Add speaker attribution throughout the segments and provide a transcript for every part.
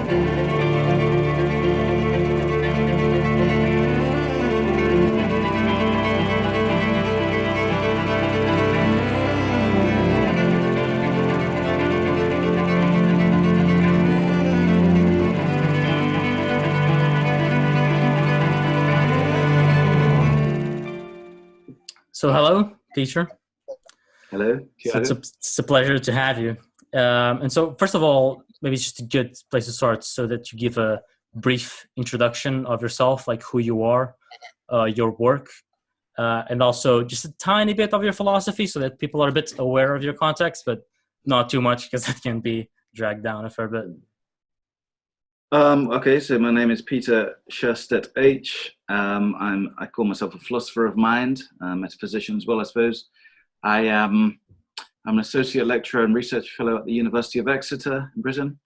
Speaker 1: So hello, Peter.
Speaker 2: Hello.
Speaker 1: So it's a pleasure to have you. And so first of all, maybe it's just a good place to start so that you give a brief introduction of yourself, like who you are, your work, and also just a tiny bit of your philosophy so that people are a bit aware of your context, but not too much because it can be dragged down a fair bit.
Speaker 2: Okay, so my name is Peter Sjöstedt-H. I call myself a philosopher of mind, metaphysician as well, I suppose. I'm an associate lecturer and research fellow at the University of Exeter in Britain.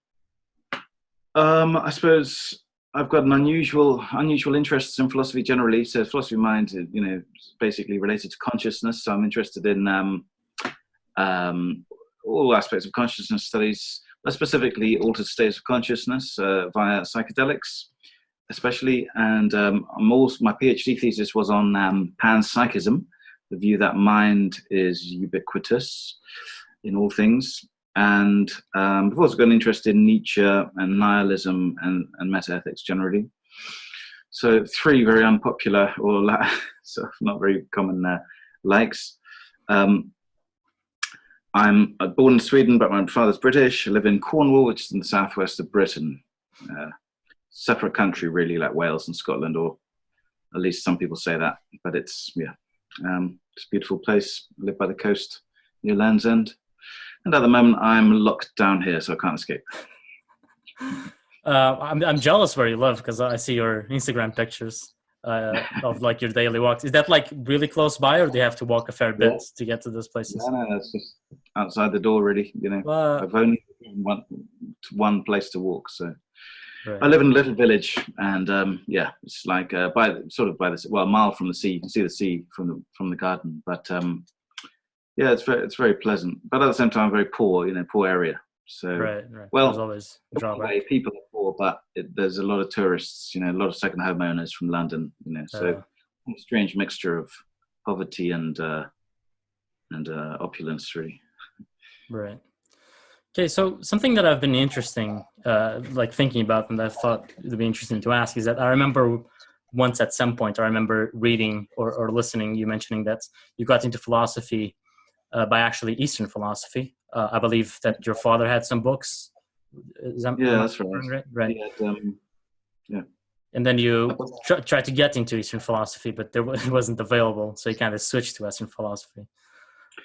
Speaker 2: I suppose I've got an unusual interests in philosophy generally. So philosophy of mind, is basically related to consciousness. So I'm interested in all aspects of consciousness studies, specifically altered states of consciousness via psychedelics, especially. And my PhD thesis was on panpsychism, the view that mind is ubiquitous in all things. And I've also got an interest in Nietzsche and nihilism and metaethics generally. So three very unpopular or sort of not very common likes. I'm born in Sweden, but my father's British. I live in Cornwall, which is in the southwest of Britain. Separate country, really, like Wales and Scotland, or at least some people say that. But it's it's a beautiful place. I live by the coast near Land's End, and at the moment I'm locked down here, so I can't escape.
Speaker 1: I'm jealous where you live because I see your Instagram pictures of like your daily walks. Is that like really close by, or do you have to walk a fair bit to get to those places?
Speaker 2: No, that's just outside the door, really. I've only one place to walk, so right. I live in a little village, and it's like by a mile from the sea. You can see the sea from the garden, but it's very pleasant. But at the same time, very poor, poor area. So
Speaker 1: right.
Speaker 2: Well,
Speaker 1: there's always a drawback.
Speaker 2: People are poor, but there's a lot of tourists, a lot of second home owners from London, so a strange mixture of poverty and opulence, really.
Speaker 1: Right. Okay, so something that I've been interesting, like thinking about, and I thought it would be interesting to ask, is that I remember once at some point, I remember reading or listening, you mentioning that you got into philosophy by actually Eastern philosophy. I believe that your father had some books.
Speaker 2: That's right.
Speaker 1: Right.
Speaker 2: Yeah.
Speaker 1: And then you tried to get into Eastern philosophy, but it wasn't available, so you kind of switched to Western philosophy.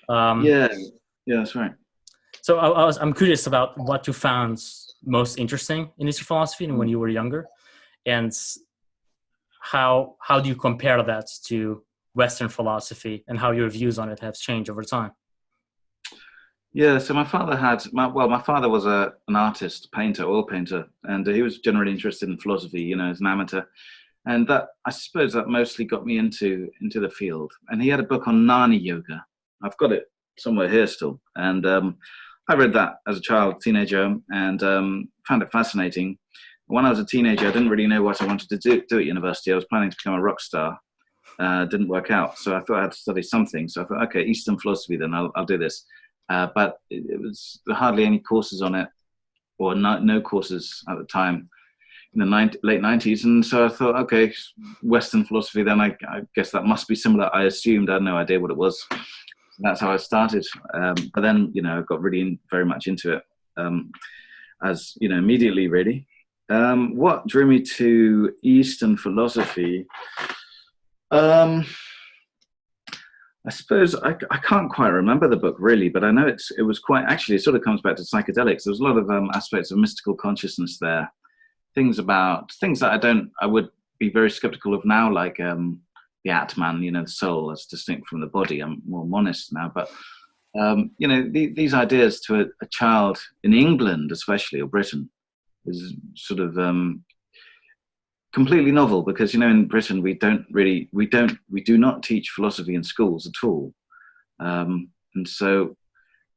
Speaker 2: That's right.
Speaker 1: So I'm curious about what you found most interesting in Eastern philosophy and when you were younger, and how do you compare that to Western philosophy and how your views on it have changed over time?
Speaker 2: Yeah, so my father was an artist, oil painter, and he was generally interested in philosophy, as an amateur. And that, I suppose, that mostly got me into the field. And he had a book on Jnana yoga. I've got it somewhere here still. And I read that as a child, teenager, and found it fascinating. When I was a teenager, I didn't really know what I wanted to do at university. I was planning to become a rock star. Didn't work out. So I thought I had to study something. So I thought, okay, Eastern philosophy, then I'll do this. But it was hardly any courses on it, or no courses at the time in the late 90s. And so I thought, okay, Western philosophy, then I guess that must be similar. I assumed, I had no idea what it was. That's how I started. But then, I got really very much into it, immediately, really. What drew me to Eastern philosophy? I suppose I can't quite remember the book really, but I know it was quite, actually it sort of comes back to psychedelics. There's a lot of aspects of mystical consciousness there, things that I would be very skeptical of now, like the Atman, the soul as distinct from the body. I'm more monist now, but these ideas to a child in England, especially, or Britain, is sort of completely novel, because in Britain we do not teach philosophy in schools at all, and so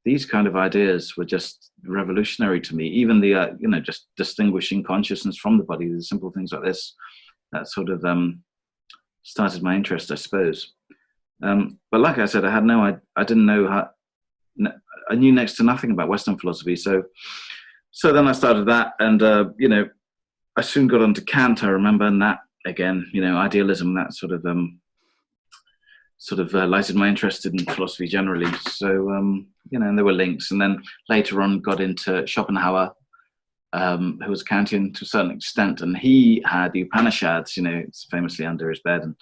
Speaker 2: these kind of ideas were just revolutionary to me. Even the just distinguishing consciousness from the body, the simple things like this, that sort of started my interest, I suppose. But like I said, I didn't know how. I knew next to nothing about Western philosophy. So then I started that, and I soon got onto Kant. I remember, and that again, idealism, that sort of lighted my interest in philosophy generally. So and there were links, and then later on got into Schopenhauer, who was Kantian to a certain extent, and he had the Upanishads, it's famously under his bed, and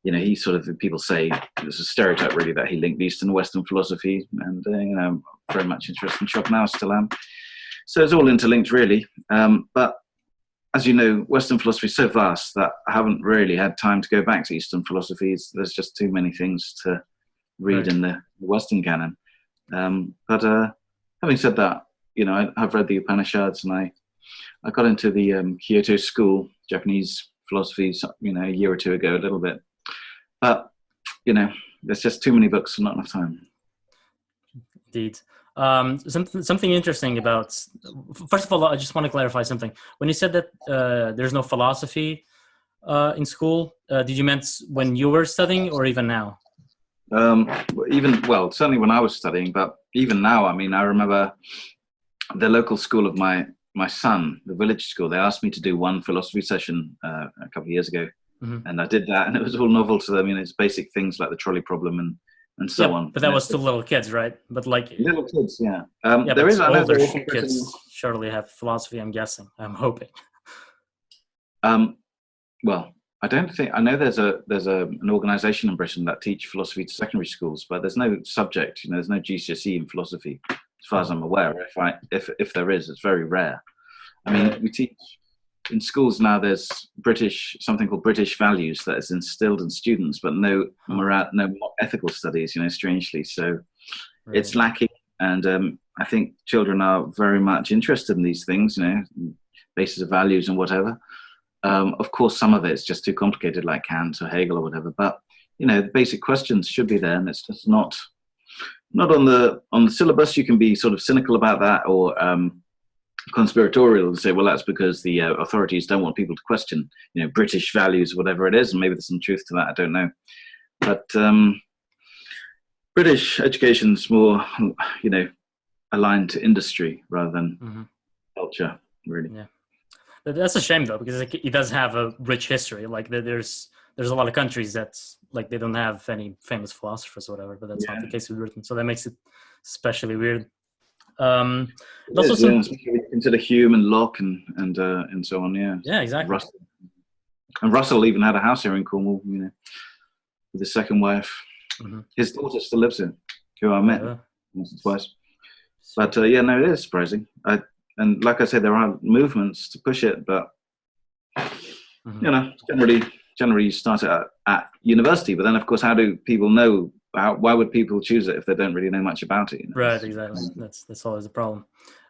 Speaker 2: he sort of, people say there's a stereotype really that he linked Eastern and Western philosophy, and very much interested in Schopenhauer, still am. So it's all interlinked really. But as you know, Western philosophy is so vast that I haven't really had time to go back to Eastern philosophies. There's just too many things to read in the Western canon. But having said that, I've read the Upanishads, and I got into the Kyoto school, Japanese philosophy, a year or two ago, a little bit. But, there's just too many books and not enough time.
Speaker 1: Indeed. Something interesting about, first of all, I just want to clarify something. When you said that there's no philosophy in school, did you mean when you were studying or even now? Certainly when I was studying, but even now, I remember the local school of my son, the village school, they asked me to do one philosophy session a couple of years ago. Mm-hmm. And I did that, and it was all novel to them. It's basic things like the trolley problem and so on. But that was still little kids, right? But like
Speaker 2: little kids, yeah.
Speaker 1: There is older kids surely have philosophy. I'm guessing. I'm hoping.
Speaker 2: Well, I don't think I know. There's an organisation in Britain that teach philosophy to secondary schools, but there's no subject. There's no GCSE in philosophy, as far as I'm aware. If there is, it's very rare. We teach. In schools now, there's something called British values that is instilled in students, but no ethical studies, strangely. So It's lacking. And I think children are very much interested in these things, basis of values and whatever. Of course, some of it's just too complicated, like Kant or Hegel or whatever. But, the basic questions should be there, and it's just not on the syllabus. You can be sort of cynical about that, or conspiratorial and say, well, that's because the authorities don't want people to question, British values, whatever it is, and maybe there's some truth to that. I don't know, but British education's more, aligned to industry rather than culture, really.
Speaker 1: Yeah, that's a shame though, because it does have a rich history. Like there's a lot of countries that like they don't have any famous philosophers or whatever, but that's not the case with Britain. So that makes it especially weird.
Speaker 2: Consider Hume and Locke and so on.
Speaker 1: Yeah, exactly.
Speaker 2: Russell even had a house here in Cornwall, with his second wife. Mm-hmm. His daughter still lives here, who I met once or twice. But it is surprising. And like I said, there are movements to push it, but generally you start it at university. But then, of course, how do people know? Why would people choose it if they don't really know much about it?
Speaker 1: Right, exactly. That's always a problem.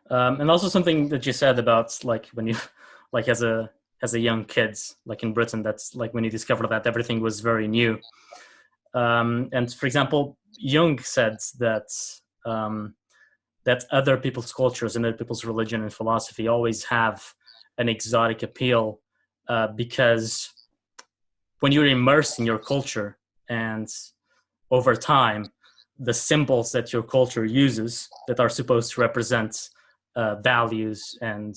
Speaker 1: And also something that you said about like when you like as a young kids, like in Britain, that's like when you discovered that everything was very new. And for example, Jung said that that other people's cultures and other people's religion and philosophy always have an exotic appeal because when you're immersed in your culture and over time, the symbols that your culture uses that are supposed to represent values and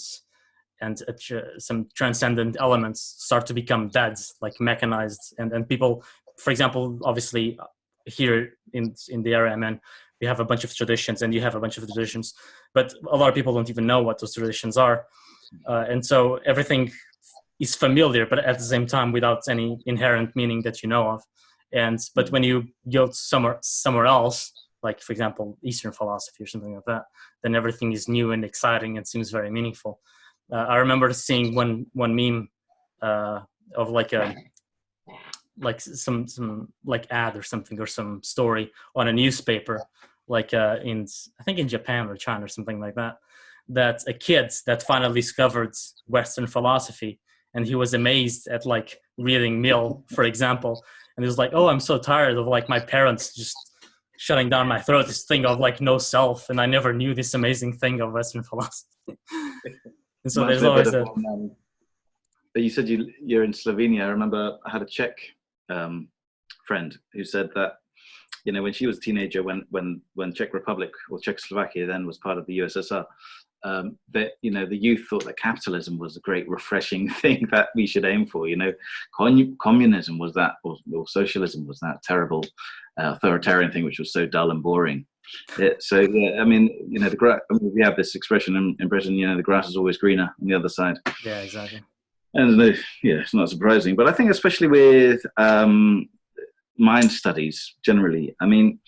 Speaker 1: some transcendent elements start to become dead, like mechanized. And people, for example, obviously here in the area I'm in, we have a bunch of traditions and you have a bunch of traditions, but a lot of people don't even know what those traditions are. And so everything is familiar, but at the same time without any inherent meaning that you know of. But when you go somewhere else, like for example Eastern philosophy or something like that, then everything is new and exciting and seems very meaningful. I remember seeing one meme of some like ad or something, or some story on a newspaper, like I think in Japan or China or something like that, that a kid that finally discovered Western philosophy, and he was amazed at like reading Mill, for example. And he was like, oh, I'm so tired of like my parents just shutting down my throat, this thing of like no self, and I never knew this amazing thing of Western philosophy. And so
Speaker 2: Reminds
Speaker 1: there's
Speaker 2: me a bit
Speaker 1: always
Speaker 2: of
Speaker 1: a
Speaker 2: you said you're in Slovenia. I remember I had a Czech friend who said that, you know, when she was a teenager, when Czech Republic or Czechoslovakia then was part of the USSR, that, you know, the youth thought that capitalism was a great refreshing thing that we should aim for. You know, communism was that, or socialism was that terrible authoritarian thing which was so dull and boring. So yeah, I mean, you know, we have this expression in Britain, you know, the grass is always greener on the other side.
Speaker 1: yeah, exactly.
Speaker 2: And yeah, it's not surprising, but I think especially with mind studies generally, I mean,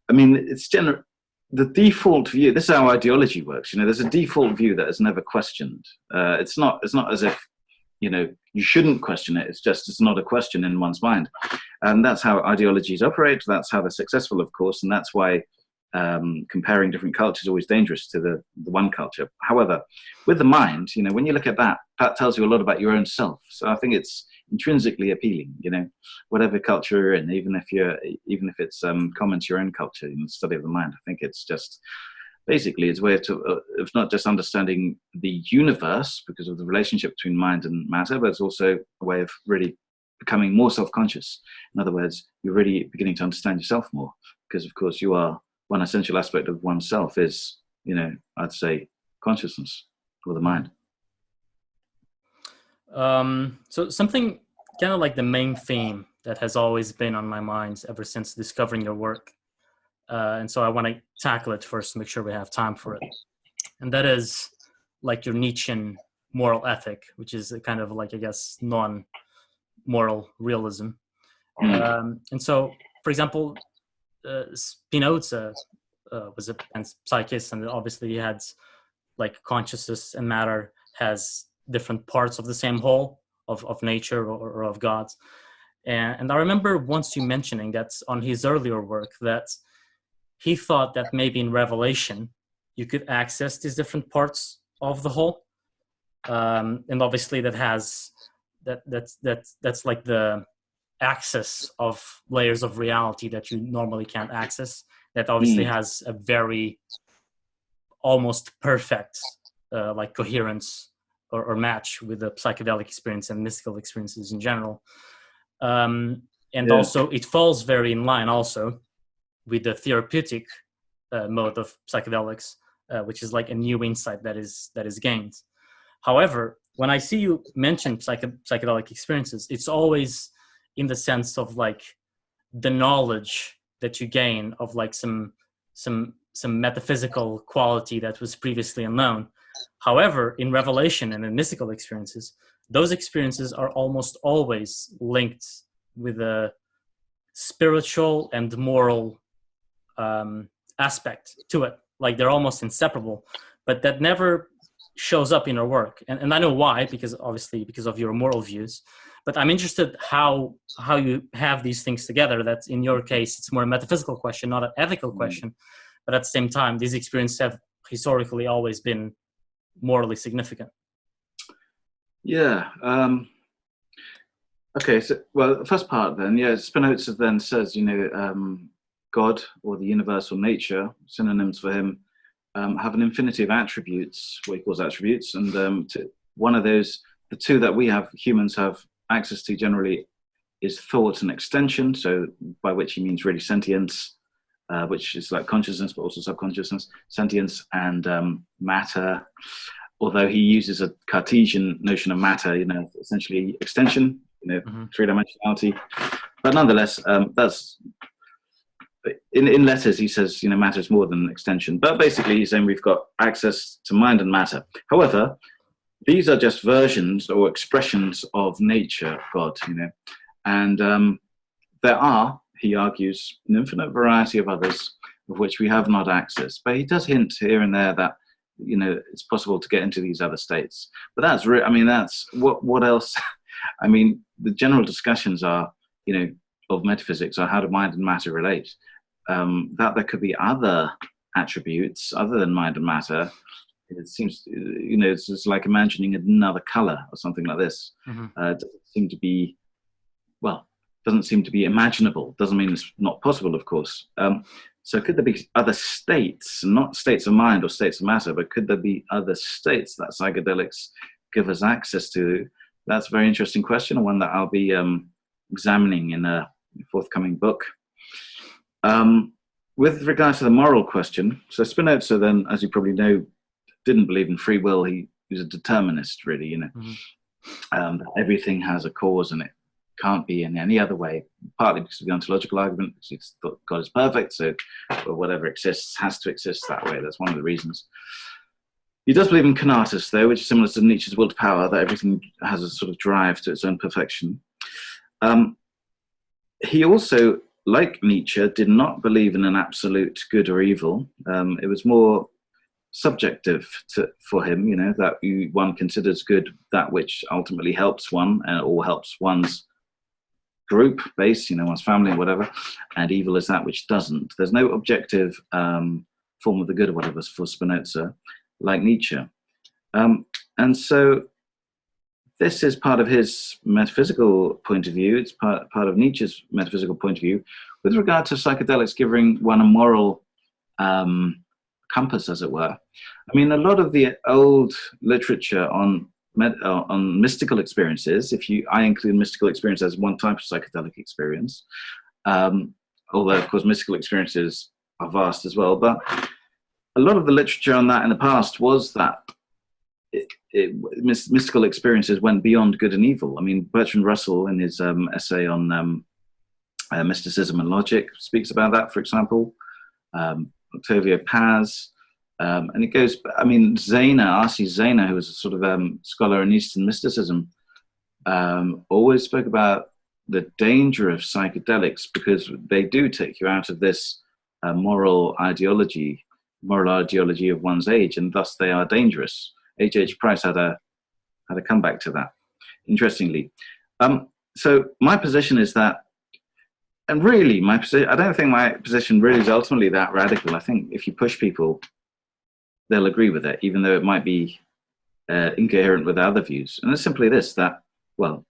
Speaker 2: it's the default view. This is how ideology works. You know, there's a default view that is never questioned. It's not as if, you know, you shouldn't question it. It's not a question in one's mind, and that's how ideologies operate. That's how they're successful, of course, and that's why comparing different cultures is always dangerous to the one culture. However, with the mind, you know, when you look at that, that tells you a lot about your own self. So I think it's intrinsically appealing, you know, whatever culture you're in, even if it's common to your own culture in the study of the mind. I think it's just basically it's a way of not just understanding the universe because of the relationship between mind and matter, but it's also a way of really becoming more self-conscious. In other words, you're really beginning to understand yourself more, because of course you are, one essential aspect of oneself is, you know, I'd say consciousness or the mind.
Speaker 1: So something kind of like the main theme that has always been on my mind ever since discovering your work. And so I want to tackle it first to make sure we have time for it. And that is like your Nietzschean moral ethic, which is a kind of like, I guess, non-moral realism. And so, for example, Spinoza was a panpsychist, and obviously he had like consciousness and matter has different parts of the same whole of nature or of God. And I remember once you mentioning that on his earlier work that he thought that maybe in Revelation you could access these different parts of the whole, and obviously that's like the access of layers of reality that you normally can't access. That obviously has a very almost perfect like coherence or match with the psychedelic experience and mystical experiences in general. Also it falls very in line also with the therapeutic mode of psychedelics, which is like a new insight that is gained. However, when I see you mention psychedelic experiences, it's always in the sense of like the knowledge that you gain of like some metaphysical quality that was previously unknown. However, in revelation and in mystical experiences, those experiences are almost always linked with a spiritual and moral aspect to it. Like they're almost inseparable, but that never shows up in our work. And I know why, because obviously because of your moral views. But I'm interested how you have these things together. That in your case, it's more a metaphysical question, not an ethical question. But at the same time, these experiences have historically always been morally significant.
Speaker 2: Yeah. Okay. So, well, the first part then, yeah, Spinoza then says, you know, God or the universal nature, synonyms for him, have an infinity of attributes, what he calls attributes, and one of those, the two that we have, humans have access to generally, is thought and extension. So by which he means really sentience, which is like consciousness, but also subconsciousness, sentience, and matter. Although he uses a Cartesian notion of matter, you know, essentially extension, you know, three-dimensionality. But nonetheless, that's in letters he says, you know, matter is more than extension. But basically he's saying we've got access to mind and matter. However, these are just versions or expressions of nature, God, you know, and there are, he argues, an infinite variety of others of which we have not access. But he does hint here and there that, you know, it's possible to get into these other states. But that's I mean, that's what else? I mean, the general discussions are, you know, of metaphysics are how do mind and matter relate. That there could be other attributes other than mind and matter. It seems, you know, it's just like imagining another color or something like this. It doesn't seem to be, well, doesn't seem to be imaginable. Doesn't mean it's not possible, of course. So could there be other states, not states of mind or states of matter, but could there be other states that psychedelics give us access to? That's a very interesting question, and one that I'll be examining in a forthcoming book. With regard to the moral question, so Spinoza then, as you probably know, didn't believe in free will. He was a determinist, really, you know. Mm-hmm. Everything has a cause and it can't be in any other way, partly because of the ontological argument, because he thought God is perfect, so whatever exists has to exist that way. That's one of the reasons. He does believe in conatus, though, which is similar to Nietzsche's will to power, that everything has a sort of drive to its own perfection. He also, like Nietzsche, did not believe in an absolute good or evil. It was more subjective for him, you know, that one considers good that which ultimately helps one or helps one's group base, you know, one's family or whatever, and evil is that which doesn't. There's no objective form of the good or whatever for Spinoza, like Nietzsche. And so this is part of his metaphysical point of view. It's part of Nietzsche's metaphysical point of view. With regard to psychedelics giving one a moral compass, as it were. I mean, a lot of the old literature on mystical experiences, I include mystical experience as one type of psychedelic experience, although, of course, mystical experiences are vast as well, but a lot of the literature on that in the past was that mystical experiences went beyond good and evil. I mean, Bertrand Russell, in his essay on mysticism and logic, speaks about that, for example. Octavio Paz, and it goes, I mean, R.C. Zena, who was a sort of scholar in Eastern mysticism, always spoke about the danger of psychedelics because they do take you out of this moral ideology of one's age, and thus they are dangerous. H.H. Price had a comeback to that, interestingly. So my position is that, and really, I don't think my position really is ultimately that radical. I think if you push people, they'll agree with it, even though it might be incoherent with other views. And it's simply this, that, well,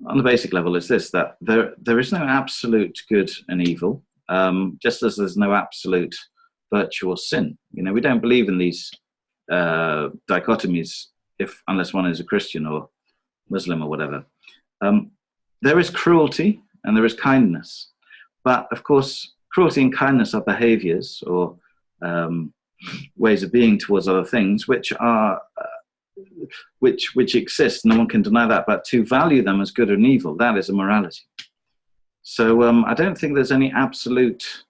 Speaker 2: on the basic level, it's this, that there is no absolute good and evil, just as there's no absolute virtue or sin. You know, we don't believe in these dichotomies unless one is a Christian or Muslim or whatever. There is cruelty and there is kindness, but of course cruelty and kindness are behaviors or ways of being towards other things which are which exist. No one can deny that, but to value them as good and evil, that is a morality. So I don't think there's any absolute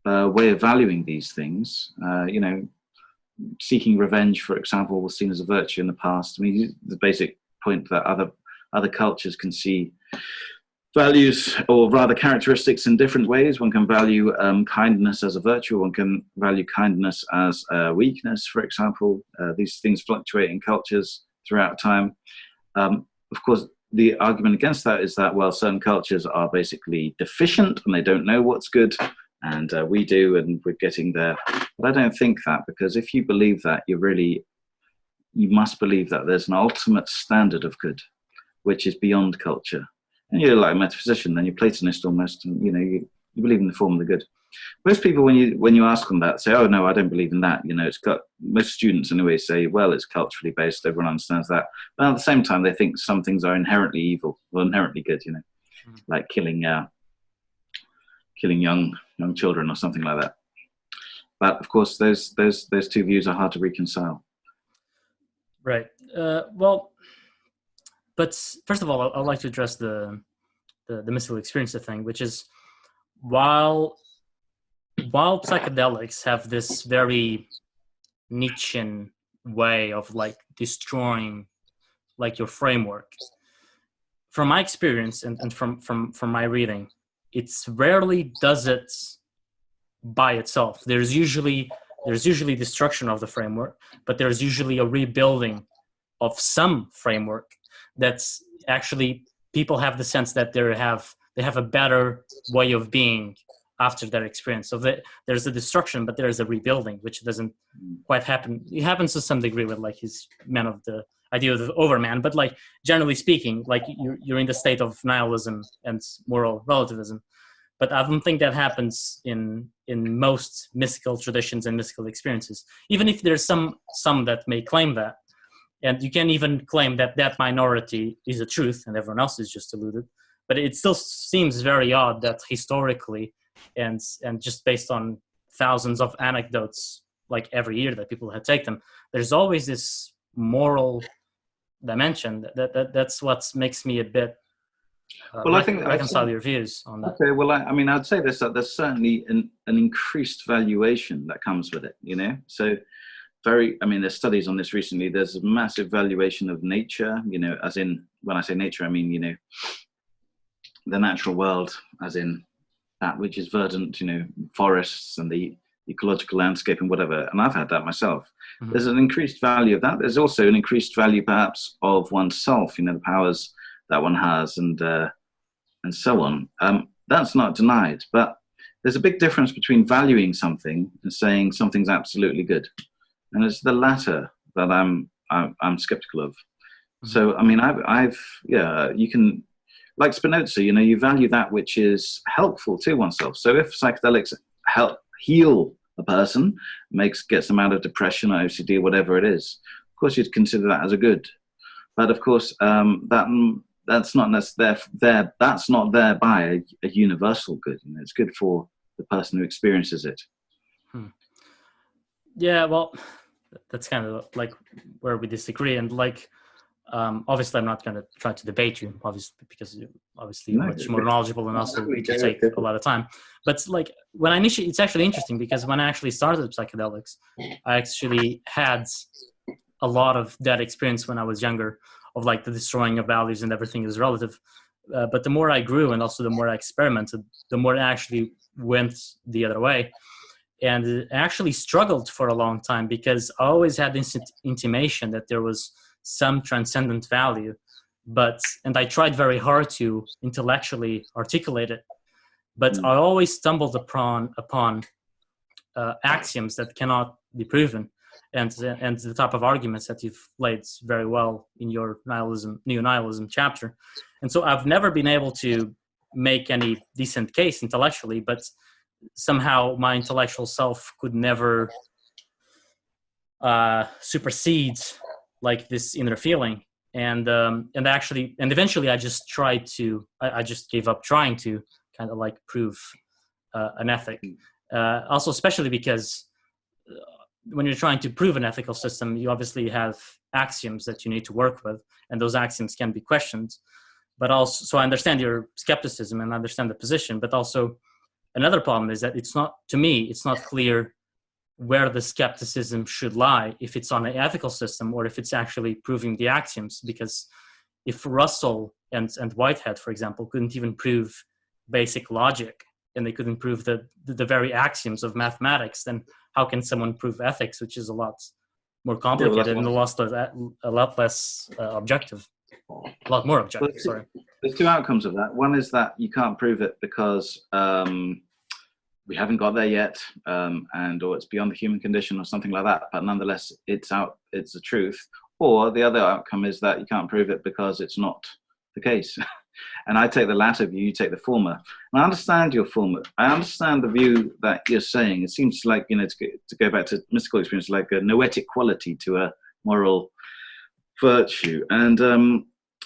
Speaker 2: way of valuing these things. You know, seeking revenge, for example, was seen as a virtue in the past. I mean, the basic point that other cultures can see values, or rather characteristics, in different ways. One can value kindness as a virtue. One can value kindness as a weakness, for example. These things fluctuate in cultures throughout time. Of course, the argument against that is that, well, certain cultures are basically deficient and they don't know what's good, and we do, and we're getting there. But I don't think that, because if you believe that, you must believe that there's an ultimate standard of good, which is beyond culture. And you're like a metaphysician, then you're Platonist almost, and you believe in the form of the good. Most people, when you ask them that, say, "Oh no, I don't believe in that." You know, most students anyway say, "Well, it's culturally based. Everyone understands that." But at the same time, they think some things are inherently evil or inherently good. You know, like killing young children or something like that. But of course, those two views are hard to reconcile.
Speaker 1: Right. Well, but first of all, I'd like to address the mystical experience thing, which is while psychedelics have this very Nietzschean way of like destroying like your framework, from my experience and from my reading, it's rarely does it by itself. There's usually destruction of the framework, but there's usually a rebuilding of some framework that's actually, people have the sense that they have a better way of being after that experience. So there's a destruction, but there's a rebuilding, which doesn't quite happen. It happens to some degree with like his men of the idea of the overman, but like generally speaking, like you're in the state of nihilism and moral relativism. But I don't think that happens in most mystical traditions and mystical experiences, even if there's some that may claim that. And you can even claim that that minority is a truth and everyone else is just deluded. But it still seems very odd that historically and just based on thousands of anecdotes, like every year that people had taken, there's always this moral dimension. That's what makes me a bit
Speaker 2: well, I think
Speaker 1: reconcile your views on that.
Speaker 2: Okay, well, I mean, I'd say this, that there's certainly an increased valuation that comes with it, you know? So I mean, there's studies on this recently. There's a massive valuation of nature, you know, as in, when I say nature, I mean, you know, the natural world, as in that which is verdant, you know, forests and the ecological landscape and whatever. And I've had that myself. Mm-hmm. There's an increased value of that. There's also an increased value, perhaps, of oneself, you know, the powers that one has and so on. That's not denied, but there's a big difference between valuing something and saying something's absolutely good. And it's the latter that I'm skeptical of. Mm-hmm. So, I mean, you can, like Spinoza, you know, you value that which is helpful to oneself. So if psychedelics help heal a person, gets them out of depression or OCD or whatever it is, of course you'd consider that as a good. But of course, that's not thereby a universal good. You know, it's good for the person who experiences it.
Speaker 1: Yeah, well, that's kind of like where we disagree. And like, obviously, I'm not going to try to debate you, obviously, because you're obviously much more knowledgeable and also it will take a lot of time. But like when it's actually interesting because when I actually started psychedelics, I actually had a lot of that experience when I was younger of like the destroying of values and everything is relative. But the more I grew and also the more I experimented, the more I actually went the other way. And I actually struggled for a long time because I always had this intimation that there was some transcendent value, and I tried very hard to intellectually articulate it, but I always stumbled upon axioms that cannot be proven, and the type of arguments that you've laid very well in your neo-nihilism chapter. And so I've never been able to make any decent case intellectually, but somehow my intellectual self could never supersede like this inner feeling. And eventually I just I just gave up trying to kind of like prove an ethic. Also, especially because when you're trying to prove an ethical system, you obviously have axioms that you need to work with, and those axioms can be questioned. But also, so I understand your skepticism and I understand the position, but also another problem is that it's not clear where the skepticism should lie, if it's on an ethical system or if it's actually proving the axioms. Because if Russell and Whitehead, for example, couldn't even prove basic logic and they couldn't prove the very axioms of mathematics, then how can someone prove ethics, which is a lot more complicated and a lot less objective, a lot more objective. Sorry.
Speaker 2: There's two outcomes of that. One is that you can't prove it because we haven't got there yet, or it's beyond the human condition or something like that. But nonetheless, it's the truth. Or the other outcome is that you can't prove it because it's not the case. And I take the latter view, you take the former. And I understand your former. I understand the view that you're saying. It seems like, you know, to go back to mystical experience, like a noetic quality to a moral virtue. And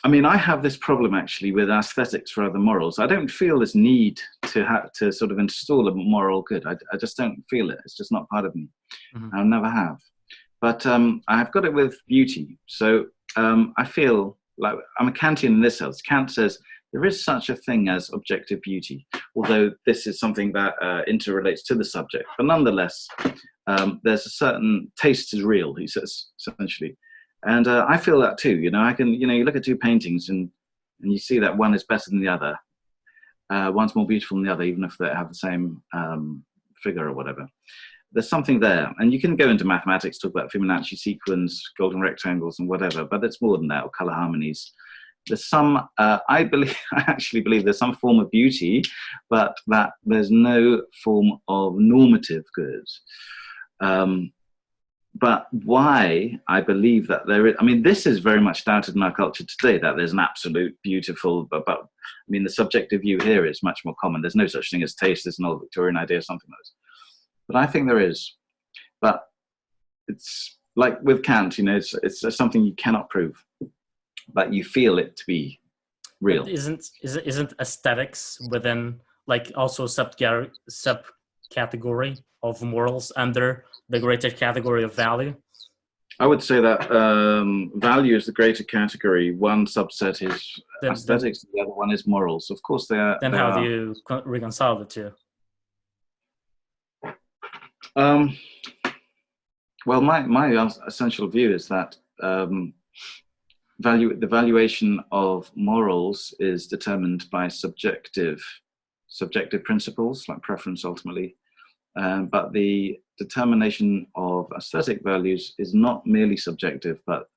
Speaker 2: I mean, I have this problem actually with aesthetics rather than morals. I don't feel this need to sort of install a moral good. I just don't feel it. It's just not part of me. Mm-hmm. I'll never have. But I've got it with beauty. So I feel like I'm a Kantian in this sense. Kant says there is such a thing as objective beauty, although this is something that interrelates to the subject. But nonetheless, there's a certain taste is real, he says, essentially. And I feel that too. You know, you look at two paintings and you see that one is better than the other. One's more beautiful than the other, even if they have the same figure or whatever. There's something there. And you can go into mathematics, talk about Fibonacci sequence, golden rectangles and whatever, but it's more than that, or color harmonies. There's some, I actually believe there's some form of beauty, but that there's no form of normative good. but why I believe that there is, I mean, this is very much doubted in our culture today, that there's an absolute beautiful, but I mean, the subjective view here is much more common. There's no such thing as taste. There's an old Victorian idea, something like this. But I think there is. But it's like with Kant, you know, it's something you cannot prove, but you feel it to be real.
Speaker 1: But isn't aesthetics within, like, also subcategory of morals under the greater category of value?
Speaker 2: I would say that value is the greater category. One subset is aesthetics, the other one is morals. Of course, they are.
Speaker 1: Then how do you reconcile the two?
Speaker 2: Well, my essential view is that the valuation of morals is determined by subjective principles, like preference ultimately. But the determination of aesthetic values is not merely subjective, but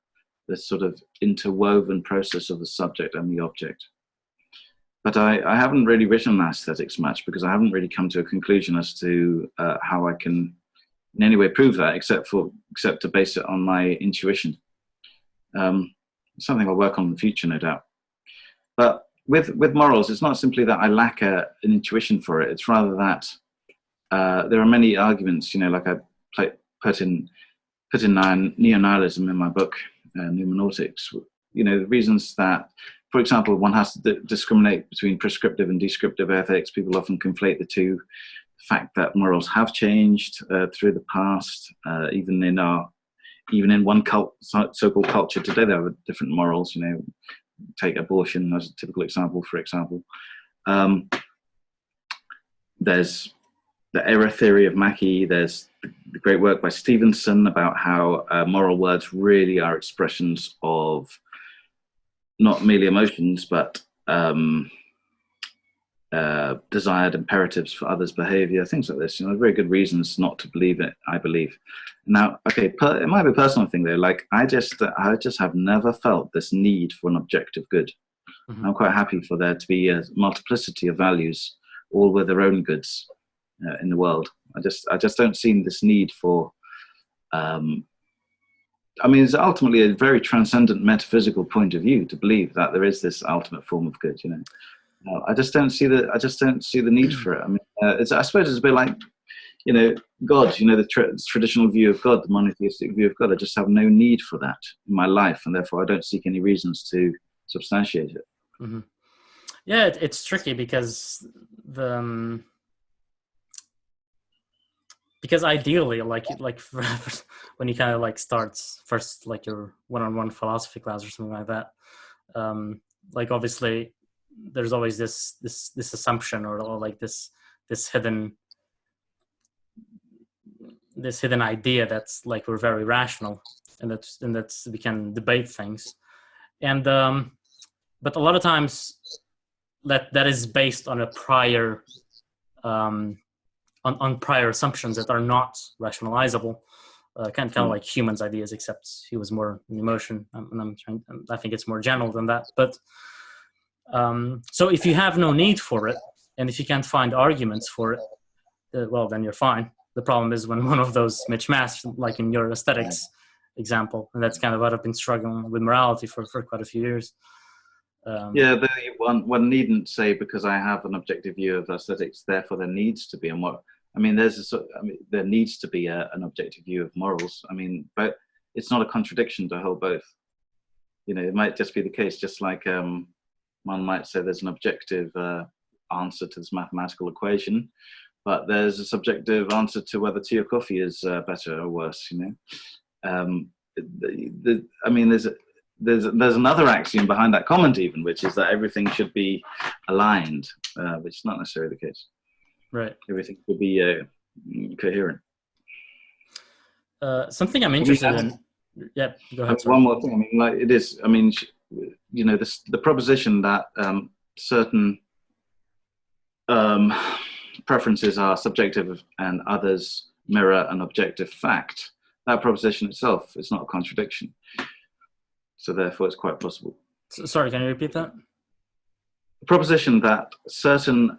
Speaker 2: the sort of interwoven process of the subject and the object. But I haven't really written on aesthetics much, because I haven't really come to a conclusion as to how I can in any way prove that, except to base it on my intuition. Something I'll work on in the future, no doubt. But with morals, it's not simply that I lack an intuition for it. It's rather that there are many arguments, you know, like I put in neo-nihilism in my book, Pneumonautics. You know, the reasons that, for example, one has to discriminate between prescriptive and descriptive ethics. People often conflate the two. The fact that morals have changed through the past, even in one so-called culture today, there are different morals. You know, take abortion as a typical example. For example, there's the error theory of Mackey. There's the great work by Stevenson about how moral words really are expressions of not merely emotions, but desired imperatives for others' behavior, things like this. You know, very good reasons not to believe it, I believe. Now, okay, it might be a personal thing though. Like I just have never felt this need for an objective good. Mm-hmm. I'm quite happy for there to be a multiplicity of values, all with their own goods in the world. I just don't see this need for. I mean, it's ultimately a very transcendent metaphysical point of view to believe that there is this ultimate form of good. You know, I just don't see the need for it. I mean, I suppose it's a bit like, you know, God. You know, the traditional view of God, the monotheistic view of God. I just have no need for that in my life, and therefore I don't seek any reasons to substantiate it.
Speaker 1: Mm-hmm. Yeah, it's tricky because because ideally, like when you kind of like starts first, like your one-on-one philosophy class or something like that, like obviously there's always this assumption or like this hidden idea that's like we're very rational and that's we can debate things, and but a lot of times that is based on a prior on prior assumptions that are not rationalizable, kind of like humans' ideas, except he was more an emotion, and I think it's more general than that. But so if you have no need for it, and if you can't find arguments for it, well, then you're fine. The problem is when one of those mismatch, like in your aesthetics example, and that's kind of what I've been struggling with morality for quite a few years.
Speaker 2: Yeah, one needn't say because I have an objective view of aesthetics, therefore there needs to be there needs to be an objective view of morals. I mean, but it's not a contradiction to hold both. You know, it might just be the case, just like one might say there's an objective answer to this mathematical equation, but there's a subjective answer to whether tea or coffee is better or worse. You know, I mean, there's another axiom behind that comment even, which is that everything should be aligned, which is not necessarily the case.
Speaker 1: Right.
Speaker 2: Everything should be coherent.
Speaker 1: Something I'm interested in. Yeah, go ahead.
Speaker 2: One more thing. I mean, like it is. I mean, you know, the proposition that certain preferences are subjective and others mirror an objective fact. That proposition itself is not a contradiction. So therefore, it's quite possible.
Speaker 1: Sorry, can you repeat that?
Speaker 2: The proposition that certain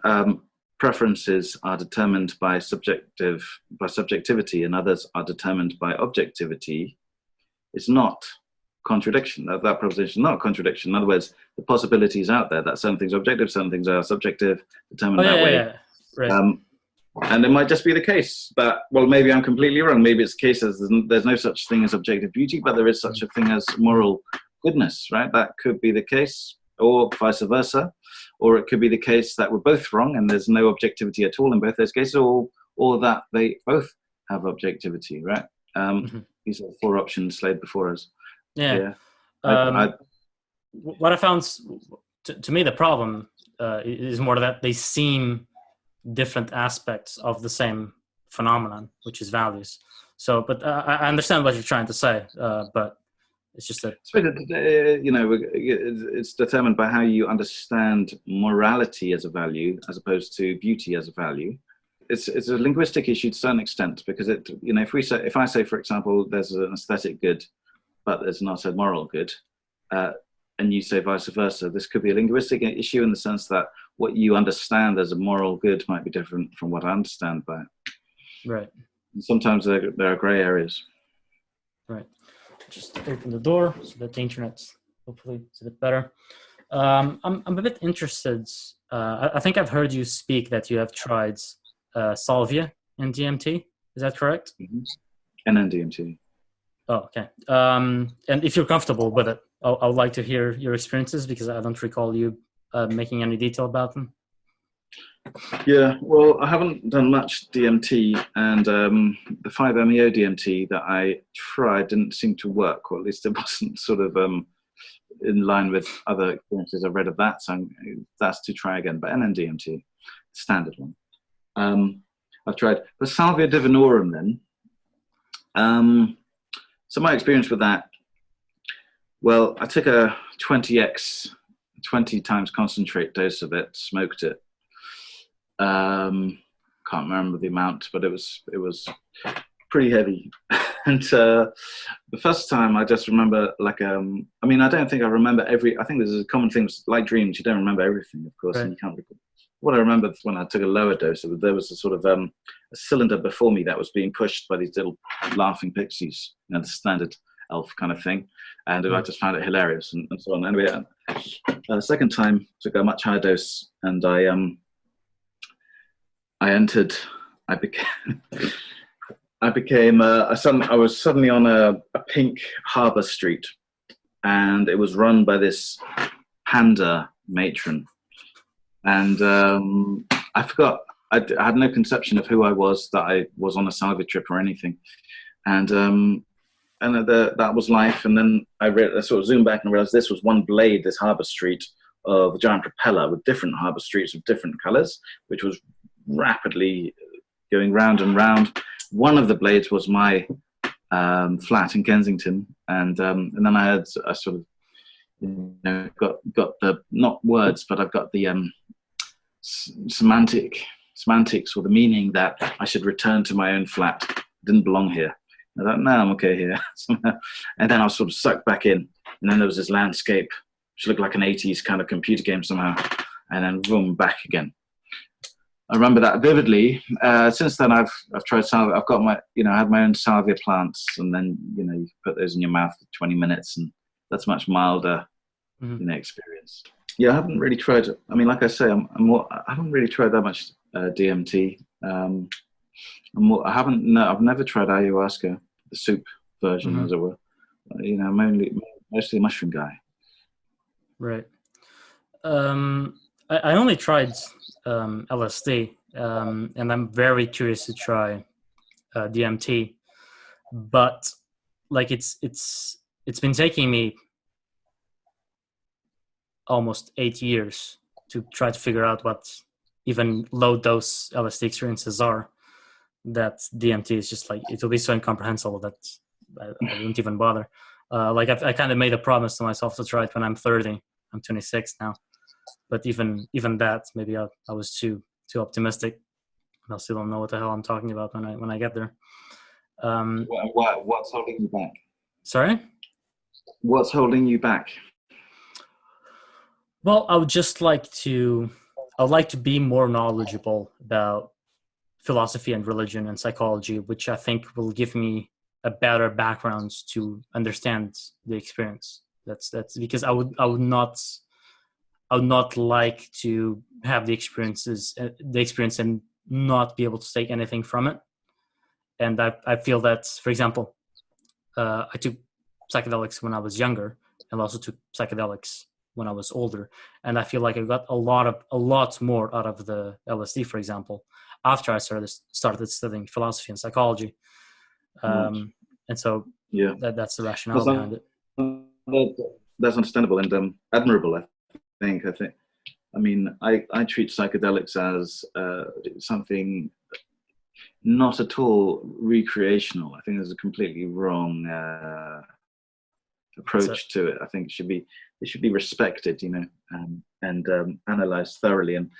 Speaker 2: preferences are determined by subjectivity and others are determined by objectivity, is not contradiction. That proposition is not contradiction. In other words, the possibility is out there that some things are objective, some things are subjective, determined that way.
Speaker 1: Yeah. Right.
Speaker 2: And it might just be the case that, well, maybe I'm completely wrong. Maybe it's the case that there's no such thing as objective beauty, but there is such a thing as moral goodness, right? That could be the case, or vice versa. Or it could be the case that we're both wrong and there's no objectivity at all in both those cases, or that they both have objectivity, right? These are 4 options laid before us.
Speaker 1: Yeah. What I found, to me, the problem is more that they seem different aspects of the same phenomenon, which is values. So, but I understand what you're trying to say, but it's just that, it's determined by how you understand morality as a value, as opposed to beauty as a value. It's a linguistic issue to a certain extent, because if I say, for example, there's an aesthetic good, but there's not a moral good, and you say vice versa, this could be a linguistic issue in the sense that what you understand as a moral good might be different from what I understand by it. Right.
Speaker 2: And sometimes there are gray areas.
Speaker 1: Right. Just open the door so that the internet's hopefully it's a bit better. I'm a bit interested. I think I've heard you speak that you have tried salvia and DMT. Is that correct?
Speaker 2: Mm-hmm. And then DMT.
Speaker 1: Oh, okay. And if you're comfortable with it, I would like to hear your experiences, because I don't recall you making any detail about them.
Speaker 2: Yeah, well, I haven't done much DMT, and the 5-MeO DMT that I tried didn't seem to work, or at least it wasn't sort of in line with other experiences I've read of that, so that's to try again. But NN-DMT, standard one. I've tried. But Salvia Divinorum then, so my experience with that, well, I took a 20 times concentrate dose of it, smoked it. Can't remember the amount, but it was pretty heavy. And the first time I just remember I don't think I remember I think there's a common thing, like dreams, you don't remember everything, of course, right. And you can't recall. What I remember when I took a lower dose, there was a sort of a cylinder before me that was being pushed by these little laughing pixies, the standard elf kind of thing. And I just found it hilarious and so on. Anyway, the second time took a much higher dose, and I was suddenly on a pink harbour street, and it was run by this panda matron. And I forgot, I had no conception of who I was, that I was on a salvia trip or anything. And that was life. And then I sort of zoomed back and realized this was one blade, this harbour street of a giant propeller with different harbour streets of different colours, which was rapidly going round and round. One of the blades was my flat in Kensington, and then I had a sort of, got the, not words, but I've got the semantics or the meaning that I should return to my own flat. I didn't belong here. I thought, no, I'm okay here. And then I was sort of sucked back in, and then there was this landscape which looked like an 80s kind of computer game somehow, and then boom, back again. I remember that vividly. Since then, I've tried salvia. I've got I had my own salvia plants, and then you put those in your mouth for 20 minutes, and that's much milder, experience. Yeah, I haven't really tried. I mean, like I say, I haven't really tried that much DMT. I've never tried ayahuasca, the soup version, as it were. I'm mostly a mushroom guy.
Speaker 1: Right. I only tried LSD, and I'm very curious to try DMT, but like it's been taking me almost 8 years to try to figure out what even low dose LSD experiences are. That DMT is just like, it'll be so incomprehensible that I wouldn't even bother. I kind of made a promise to myself to try it when I'm 30. I'm 26 now. But even that, maybe I was too optimistic. I still don't know what the hell I'm talking about when I get there.
Speaker 2: What's holding you back?
Speaker 1: Sorry?
Speaker 2: What's holding you back?
Speaker 1: Well, I would just like to I would like to be more knowledgeable about philosophy and religion and psychology, which I think will give me a better background to understand the experience. That's because I would not like to have the experience and not be able to take anything from it. And I feel that, for example, I took psychedelics when I was younger, and also took psychedelics when I was older, and I feel like I got a lot more out of the LSD, for example, after I started studying philosophy and psychology. And so
Speaker 2: Yeah,
Speaker 1: that's the rationale
Speaker 2: that's,
Speaker 1: behind it.
Speaker 2: that's understandable and admirable. I think. I mean, I treat psychedelics as something not at all recreational. I think there's a completely wrong approach to it. I think it should be respected, you know, and analyzed thoroughly, and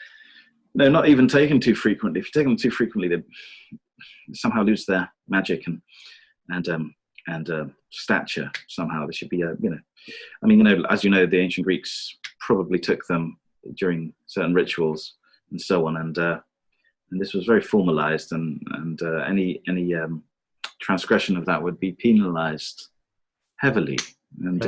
Speaker 2: no, not even taken too frequently. If you take them too frequently, they somehow lose their magic and stature. Somehow they should be, you know, I mean, you know, as you know, the ancient Greeks probably took them during certain rituals and so on, and this was very formalized, and any transgression of that would be penalized heavily. And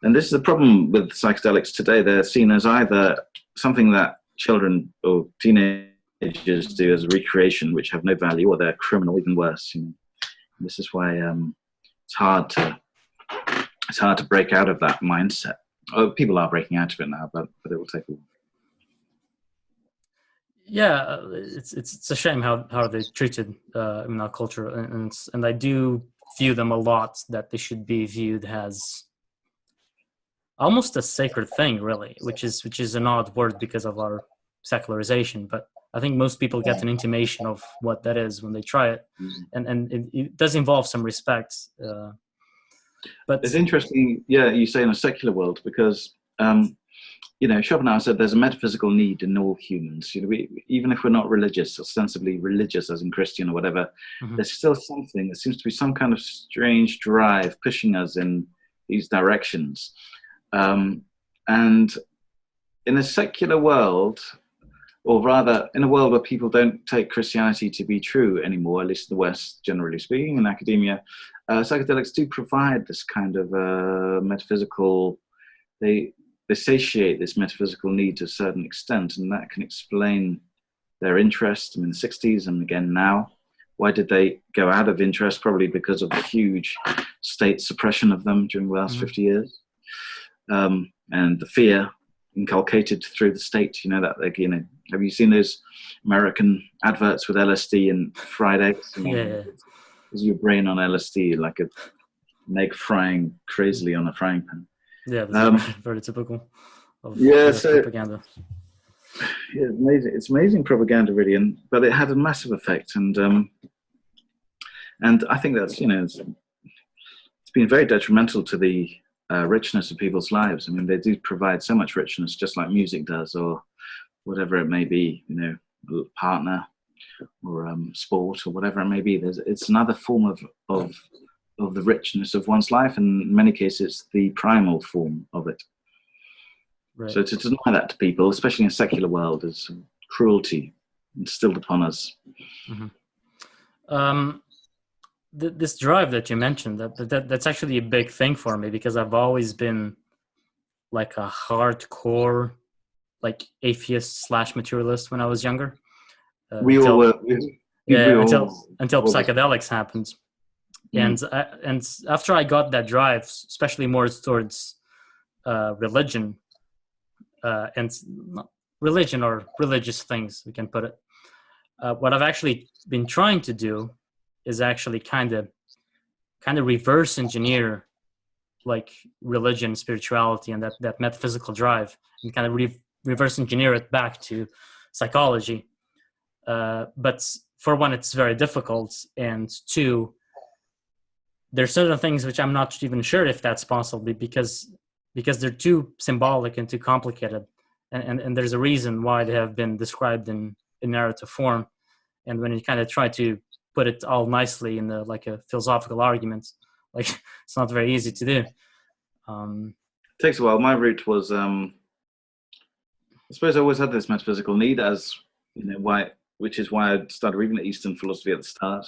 Speaker 2: this is the problem with psychedelics today. They're seen as either something that children or teenagers do as a recreation, which have no value, or they're criminal, even worse. You know? This is why it's hard to break out of that mindset. Oh, people are breaking out of it now, but it will take a while.
Speaker 1: Yeah, it's a shame how they're treated in our culture, and I do view them a lot that they should be viewed as almost a sacred thing, really, which is an odd word because of our secularization. But I think most people get an intimation of what that is when they try it, and it does involve some respect. But
Speaker 2: it's interesting, yeah, you say in a secular world, because you know, Schopenhauer said there's a metaphysical need in all humans. You know, even if we're not religious, ostensibly religious, as in Christian or whatever, there's still something. There seems to be some kind of strange drive pushing us in these directions. And in a secular world, or rather in a world where people don't take Christianity to be true anymore, at least in the West, generally speaking, in academia, psychedelics do provide this kind of metaphysical, they satiate this metaphysical need to a certain extent, and that can explain their interest in the 60s and again now. Why did they go out of interest? Probably because of the huge state suppression of them during the last 50 years. And the fear inculcated through the state, you know, that, like, you know, have you seen those American adverts with LSD and fried eggs?
Speaker 1: Yeah.
Speaker 2: Is your brain on LSD, like an egg frying crazily on a frying pan?
Speaker 1: Yeah, that's very typical of propaganda.
Speaker 2: Yeah, it's amazing propaganda, really, but it had a massive effect, and I think that's, you know, it's been very detrimental to the richness of people's lives. I mean, they do provide so much richness, just like music does, or whatever it may be, you know, a partner or sport or whatever it may be. It's another form of the richness of one's life, and in many cases it's the primal form of it. Right. So to deny that to people, especially in a secular world, is cruelty instilled upon us.
Speaker 1: This drive that you mentioned, that's actually a big thing for me, because I've always been like a hardcore like atheist / materialist when I was younger. Until psychedelics happened. And after I got that drive, especially more towards religion, and religion or religious things, we can put it. What I've actually been trying to do is actually kind of reverse engineer like religion, spirituality, and that metaphysical drive, and kind of reverse engineer it back to psychology. But for one, it's very difficult, and two, there's certain things which I'm not even sure if that's possible, because they're too symbolic and too complicated, and there's a reason why they have been described in narrative form. And when you kind of try to put it all nicely in like a philosophical argument, like it's not very easy to do.
Speaker 2: It takes a while. My route was I suppose I always had this metaphysical need, as you know, which is why I started reading Eastern philosophy at the start.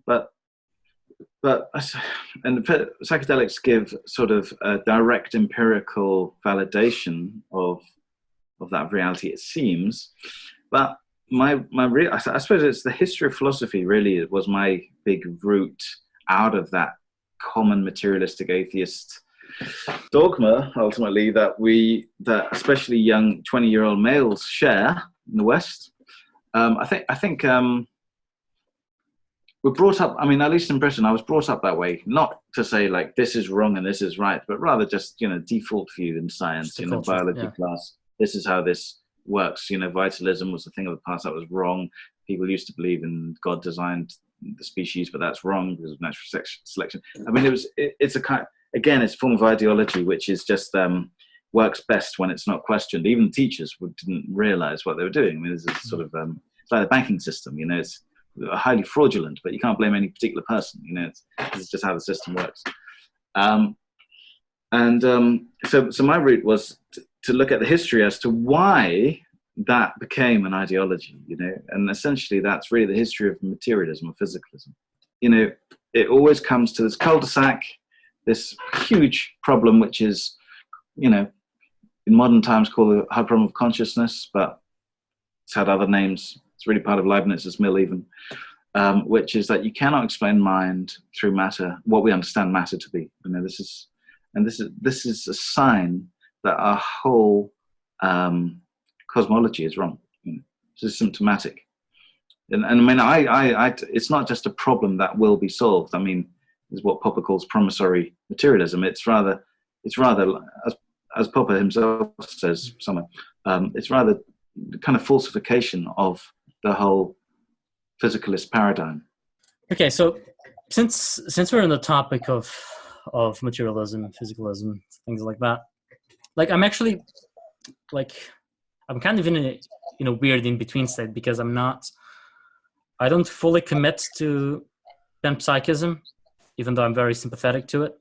Speaker 2: But and psychedelics give sort of a direct empirical validation of that reality, it seems. But I suppose it's the history of philosophy. Really, it was my big route out of that common materialistic atheist dogma, ultimately, that especially young 20-year-old males share in the West. I think we're brought up, I mean, at least in Britain, I was brought up that way, not to say like this is wrong and this is right, but rather just, default view in science, biology class. This is how this works. Vitalism was a thing of the past that was wrong. People used to believe in God designed the species, but that's wrong because of natural selection. I mean, it's a kind, again, it's a form of ideology, which is just works best when it's not questioned. Even teachers didn't realize what they were doing. I mean, this is sort of, it's like the banking system, it's highly fraudulent, but you can't blame any particular person. This is just how the system works. So my route was to look at the history as to why that became an ideology, and essentially that's really the history of materialism or physicalism. It always comes to this cul-de-sac, this huge problem, which is, in modern times called the high problem of consciousness, but it's had other names. It's really part of Leibniz's mill even, which is that you cannot explain mind through matter, what we understand matter to be. This is a sign that our whole cosmology is wrong. This is symptomatic. And I mean, it's not just a problem that will be solved. I mean, is what Popper calls promissory materialism. It's rather, as Popper himself says somewhere, it's rather the kind of falsification of the whole physicalist paradigm.
Speaker 1: Okay, so since we're on the topic of materialism, physicalism, things like that, like I'm actually I'm kind of in a weird in between state, because I don't fully commit to panpsychism, even though I'm very sympathetic to it.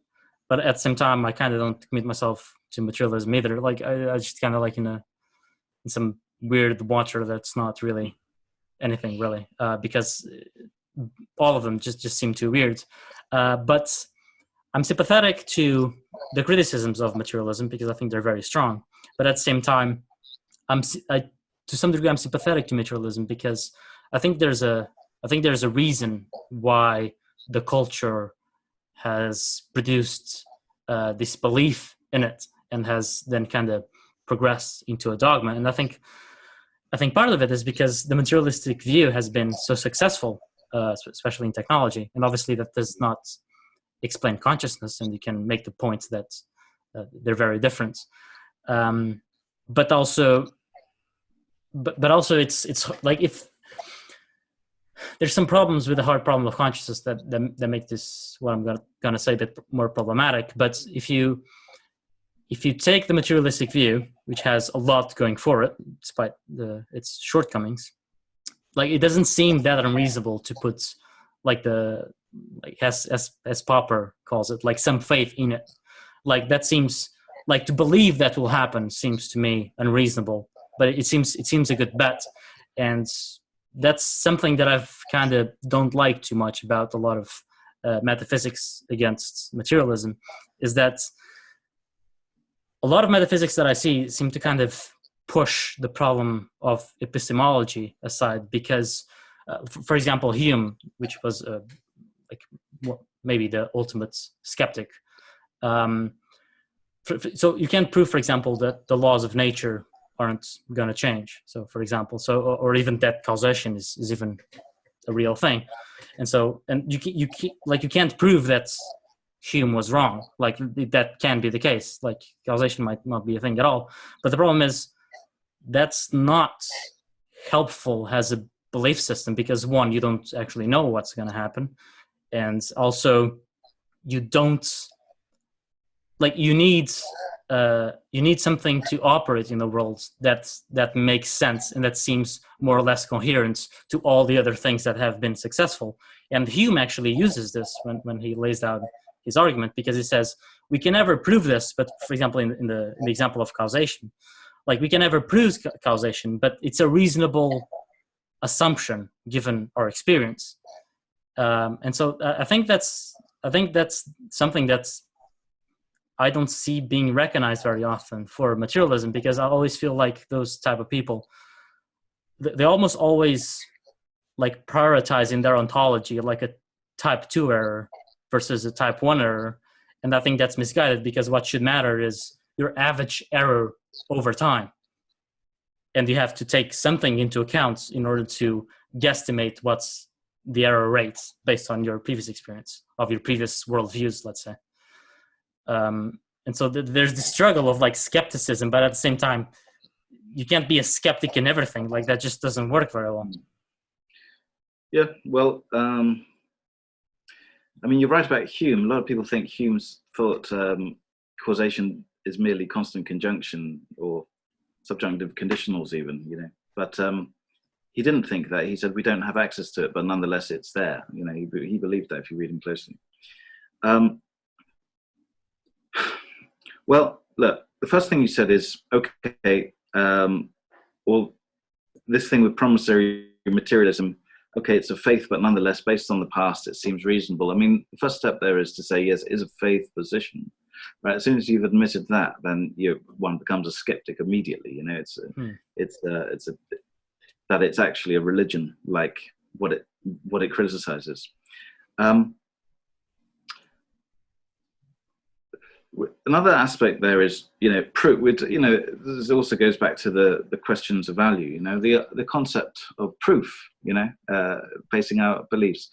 Speaker 1: But at the same time, I kind of don't commit myself to materialism either. Like I just kind of like in some weird water that's not really anything really, because all of them just seem too weird. But I'm sympathetic to the criticisms of materialism because I think they're very strong. But at the same time, to some degree, I'm sympathetic to materialism because I think there's a reason why the culture has produced this belief in it and has then kind of progressed into a dogma. And I think part of it is because the materialistic view has been so successful, especially in technology. And obviously that does not explain consciousness, and you can make the point that they're very different. But also it's like, if there's some problems with the hard problem of consciousness that make this, what I'm gonna say, a bit more problematic. But if you take the materialistic view, which has a lot going for it, despite its shortcomings, like it doesn't seem that unreasonable to put as Popper calls it, like some faith in it. Like that seems like, to believe that will happen seems to me unreasonable, but it seems a good bet. And that's something that I've kind of don't like too much about a lot of metaphysics against materialism, is that a lot of metaphysics that I see seem to kind of push the problem of epistemology aside, because, for example, Hume, which was maybe the ultimate skeptic. So you can't prove, for example, that the laws of nature aren't going to change. So, for example, or even that causation is even a real thing. And you can't prove that Hume was wrong. Like that can be the case. Like causation might not be a thing at all. But the problem is that's not helpful as a belief system, because one, you don't actually know what's going to happen. And also you don't, like, you need something to operate in the world that makes sense and that seems more or less coherent to all the other things that have been successful. And Hume actually uses this when he lays out his argument, because he says we can never prove this, but for example, in the example of causation, like we can never prove causation, but it's a reasonable assumption given our experience. And so I think that's something that's I don't see being recognized very often for materialism, because I always feel like those type of people, they almost always like prioritizing their ontology like a type 2 error versus a type 1 error. And I think that's misguided, because what should matter is your average error over time. And you have to take something into account in order to guesstimate what's the error rate based on your previous experience of your previous worldviews, let's say. And so there's the struggle of like skepticism, but at the same time, you can't be a skeptic in everything. Like that just doesn't work very well.
Speaker 2: Yeah, well, I mean, you're right about Hume. A lot of people think Hume's thought causation is merely constant conjunction or subjunctive conditionals even, you know. But he didn't think that. He said we don't have access to it, but nonetheless it's there. You know, he believed that if you read him closely. Well, look, the first thing you said is, okay, well, this thing with promissory materialism, okay, it's a faith, but nonetheless, based on the past, it seems reasonable. I mean, the first step there is to say, yes, it is a faith position, right? As soon as you've admitted that, then one becomes a skeptic immediately. You know, that it's actually a religion, like what it criticizes. Another aspect there is, you know, proof. You know, this also goes back to the questions of value. You know, the concept of proof. You know, basing our beliefs.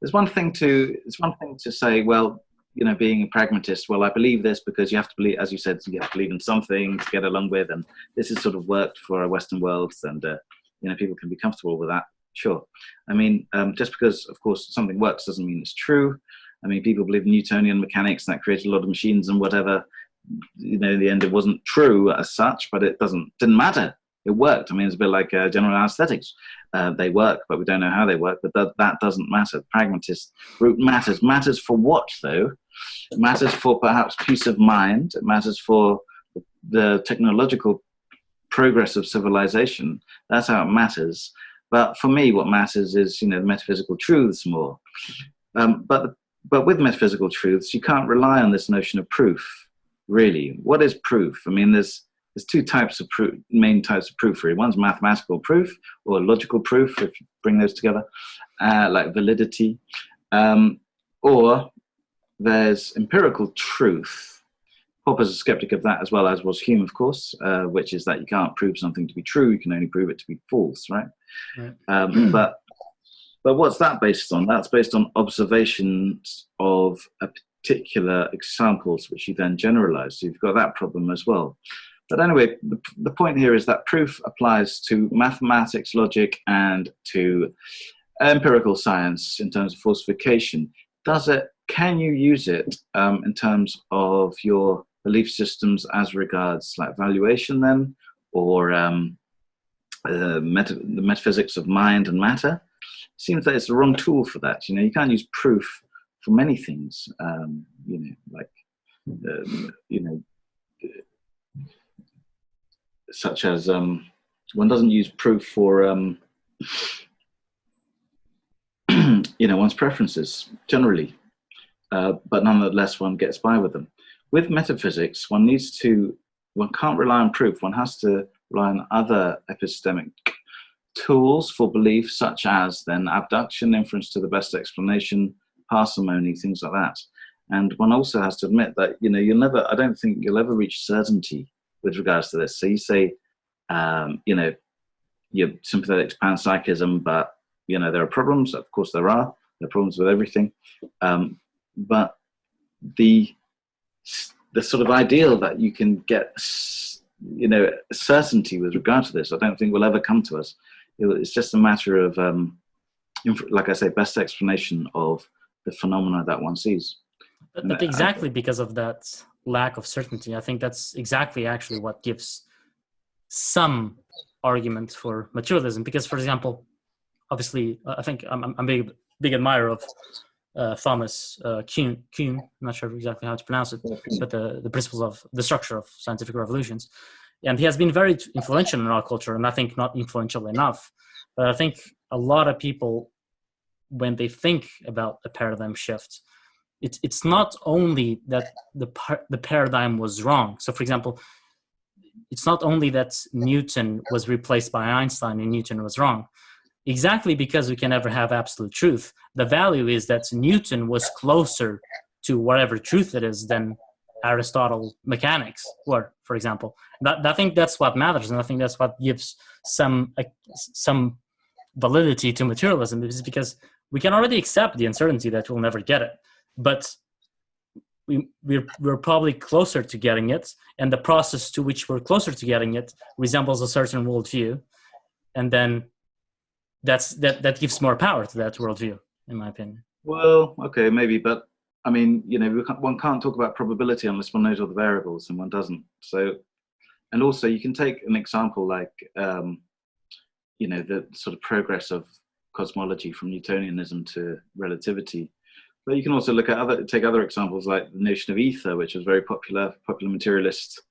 Speaker 2: It's one thing to say, well, you know, being a pragmatist. Well, I believe this because you have to believe, as you said, you have to believe in something to get along with, and this has sort of worked for our Western worlds, and you know, people can be comfortable with that. Sure. I mean, just because, of course, something works doesn't mean it's true. I mean, people believe in Newtonian mechanics, and that created a lot of machines and whatever. You know, in the end, it wasn't true as such, but it didn't matter. It worked. I mean, it's a bit like general anesthetics. They work, but we don't know how they work. But that doesn't matter. Pragmatist route matters. Matters for what, though? It matters for perhaps peace of mind. It matters for the technological progress of civilization. That's how it matters. But for me, what matters is, you know, the metaphysical truths more. But with metaphysical truths, you can't rely on this notion of proof, really. What is proof? I mean, there's two types of proof, main types of proof, really. One's mathematical proof or logical proof, if you bring those together, like validity. Or there's empirical truth. Popper's a skeptic of that, as well as was Hume, of course, which is that you can't prove something to be true, you can only prove it to be false, right? But what's that based on? That's based on observations of a particular examples, which you then generalize. So you've got that problem as well. But anyway, the point here is that proof applies to mathematics, logic, and to empirical science in terms of falsification. Can you use it in terms of your belief systems as regards like valuation then, or the metaphysics of mind and matter? Seems that it's the wrong tool for that. You know, you can't use proof for many things. You know, like you know, such as one doesn't use proof for you know, one's preferences generally, but nonetheless one gets by with them. With metaphysics, one can't rely on proof. One has to rely on other epistemic tools for belief, such as then abduction, inference to the best explanation, parsimony, things like that. And one also has to admit that, you know, I don't think you'll ever reach certainty with regards to this. So you say, you know, you're sympathetic to panpsychism, but, you know, there are problems. Of course there are problems with everything. But the sort of ideal that you can get, you know, certainty with regard to this, I don't think will ever come to us. It's just a matter of, like I say, best explanation of the phenomena that one sees.
Speaker 1: But exactly because of that lack of certainty, I think that's exactly actually what gives some argument for materialism. Because, for example, obviously, I think I'm a big admirer of Thomas Kuhn. I'm not sure exactly how to pronounce it, but the principles of the structure of scientific revolutions. And he has been very influential in our culture, and I think not influential enough. But I think a lot of people, when they think about a paradigm shift, it's not only that the paradigm was wrong. So, for example, it's not only that Newton was replaced by Einstein and Newton was wrong. Exactly, because we can never have absolute truth. The value is that Newton was closer to whatever truth it is than Aristotle mechanics were, for example. I think that's what matters, and I think that's what gives some validity to materialism, is because we can already accept the uncertainty that we'll never get it, but we're probably closer to getting it, and the process to which we're closer to getting it resembles a certain worldview, and then that gives more power to that worldview, in my opinion.
Speaker 2: Well, okay, maybe, but I mean, one can't talk about probability unless one knows all the variables, and one doesn't. So, and also you can take an example like, the sort of progress of cosmology from Newtonianism to relativity. But you can also take other examples like the notion of ether, which was very popular materialist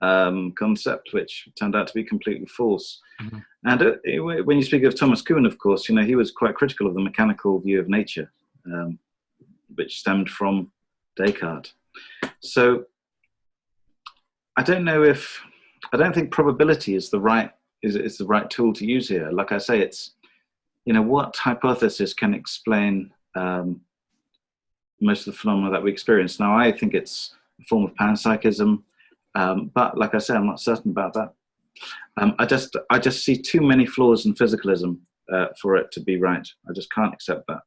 Speaker 2: concept, which turned out to be completely false.
Speaker 1: Mm-hmm.
Speaker 2: And when you speak of Thomas Kuhn, of course, he was quite critical of the mechanical view of nature, which stemmed from Descartes. So I don't think probability is the right tool to use here. Like I say, it's, what hypothesis can explain most of the phenomena that we experience. Now, I think it's a form of panpsychism, but like I say, I'm not certain about that. I just see too many flaws in physicalism for it to be right. I just can't accept that.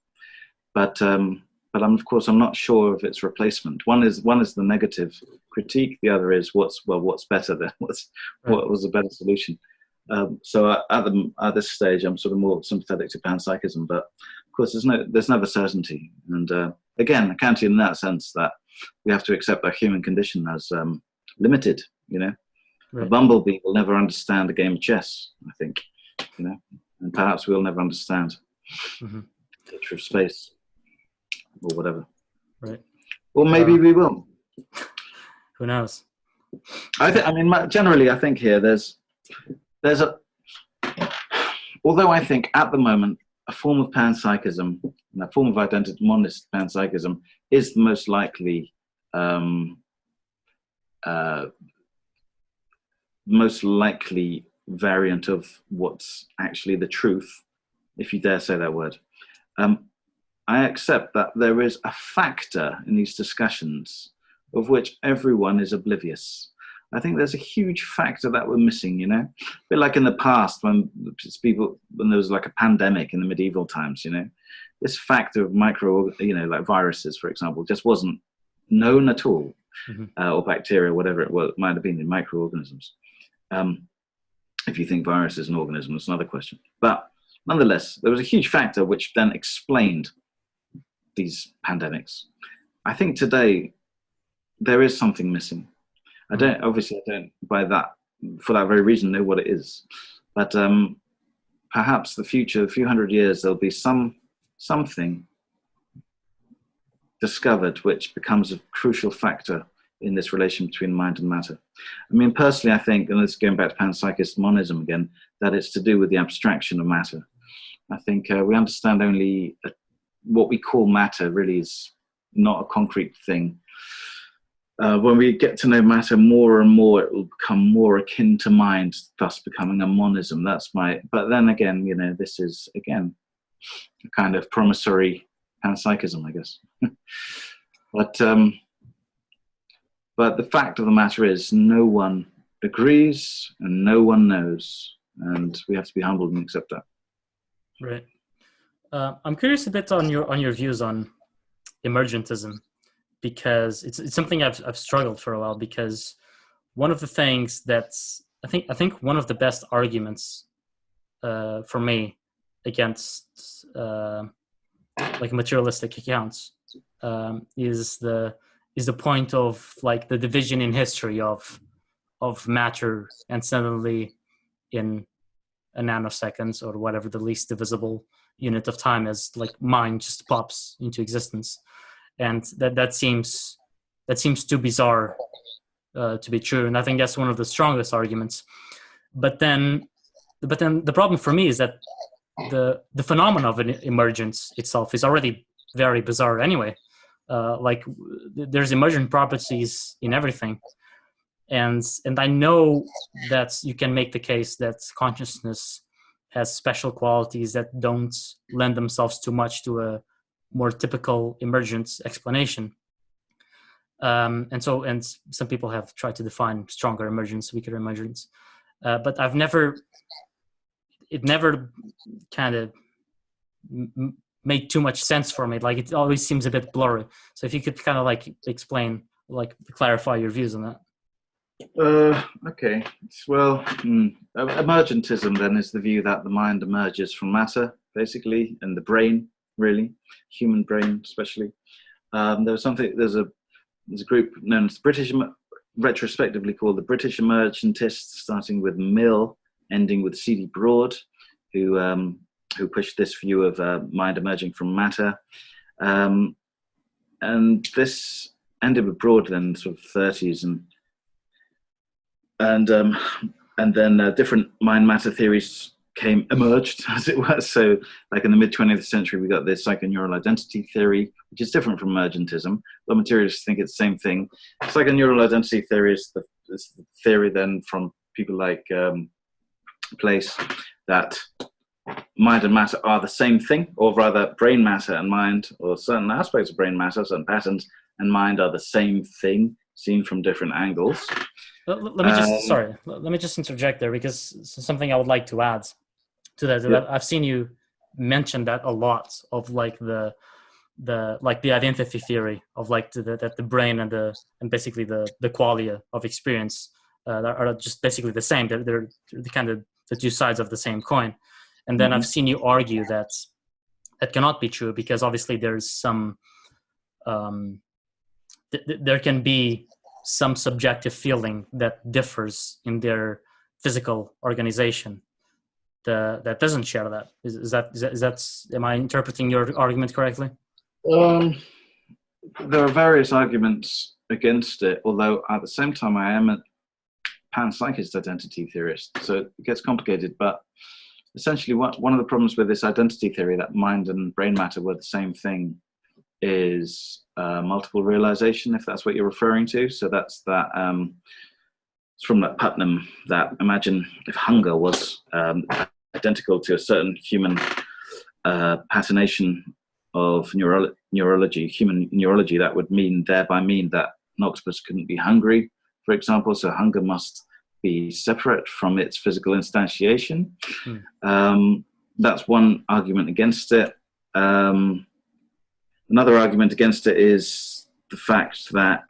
Speaker 2: But of course, I'm not sure of its replacement. One is the negative critique. The other is what's better than what was a better solution. So at this stage, I'm sort of more sympathetic to panpsychism. But of course, there's never certainty. And again, accounting in that sense that we have to accept our human condition as limited.
Speaker 1: Right.
Speaker 2: A bumblebee will never understand a game of chess, I think, and perhaps we'll never understand the nature of space or whatever.
Speaker 1: Right.
Speaker 2: Or maybe we will.
Speaker 1: Who knows?
Speaker 2: Generally, I think here there's although I think at the moment a form of panpsychism, a form of identity monist panpsychism, is the most likely variant of what's actually the truth, if you dare say that word. I accept that there is a factor in these discussions of which everyone is oblivious. I think there's a huge factor that we're missing, a bit like in the past when there was like a pandemic in the medieval times, this factor of like viruses, for example, just wasn't known at all, or bacteria, whatever it might have been in microorganisms. If you think virus is an organism, that's another question. But nonetheless, there was a huge factor which then explained these pandemics. I think today there is something missing. I don't, for that very reason, know what it is. But perhaps the future, a few hundred years, there'll be something discovered which becomes a crucial factor in this relation between mind and matter. Personally, I think, and this is going back to panpsychist monism again, that it's to do with the abstraction of matter. I think we understand only what we call matter really is not a concrete thing. When we get to know matter more and more, it will become more akin to mind, thus becoming a monism. But then again, this is, again, a kind of promissory panpsychism, I guess. But the fact of the matter is no one agrees and no one knows, and we have to be humbled and accept that.
Speaker 1: Right. I'm curious a bit on your views on emergentism, because it's something I've struggled for a while, because one of the things that's I think one of the best arguments for me against like materialistic accounts is the point of like the division in history of matter, and suddenly in a nanoseconds or whatever the least divisible unit of time is, like mind just pops into existence, and that seems too bizarre to be true, and I think that's one of the strongest arguments. But then the problem for me is that the phenomenon of an emergence itself is already very bizarre anyway. Like there's emergent properties in everything, and I know that you can make the case that consciousness has special qualities that don't lend themselves too much to a more typical emergence explanation. And some people have tried to define stronger emergence, weaker emergence, but it never kind of made too much sense for me. Like it always seems a bit blurry. So if you could kind of like explain, like clarify your views on that.
Speaker 2: Okay. Well, emergentism then is the view that the mind emerges from matter, basically, and the brain, really, human brain especially. There's a group known as British, retrospectively called the British Emergentists, starting with Mill, ending with C.D. Broad, who pushed this view of mind emerging from matter, and this ended with Broad then sort of 30s, and then different mind matter theories emerged, as it were. So, like in the mid 20th century, we got the psychoneural identity theory, which is different from emergentism. But materialists think it's the same thing. Psychoneural identity theory is the theory then from people like Place that mind and matter are the same thing, or rather, brain matter and mind, or certain aspects of brain matter, certain patterns and mind are the same thing, seen from different angles.
Speaker 1: Let me just interject there, because something I would like to add to that.
Speaker 2: Yeah.
Speaker 1: I've seen you mention that a lot, of like the identity theory of like that the brain and basically the qualia of experience are just basically the same. They're kind of the two sides of the same coin. And then I've seen you argue that cannot be true, because obviously there's some there can be some subjective feeling that differs in their physical organization that doesn't share that. Is that am I interpreting your argument correctly?
Speaker 2: There are various arguments against it, although at the same time I am a panpsychist identity theorist, so it gets complicated. But essentially, one of the problems with this identity theory, that mind and brain matter were the same thing, is multiple realization, if that's what you're referring to. So that's that. It's from that Putnam, that imagine if hunger was identical to a certain human patternation of neurology, human neurology, that would thereby mean that an octopus couldn't be hungry, for example. So hunger must be separate from its physical instantiation. That's one argument against it. Another argument against it is the fact that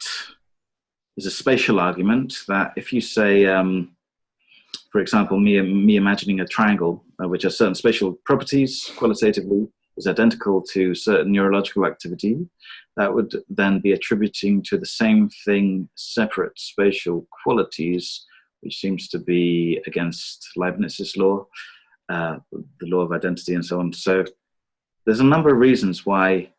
Speaker 2: there's a spatial argument, that if you say, for example, me imagining a triangle, which has certain spatial properties qualitatively, is identical to certain neurological activity, that would then be attributing to the same thing separate spatial qualities, which seems to be against Leibniz's law, the law of identity and so on. So there's a number of reasons why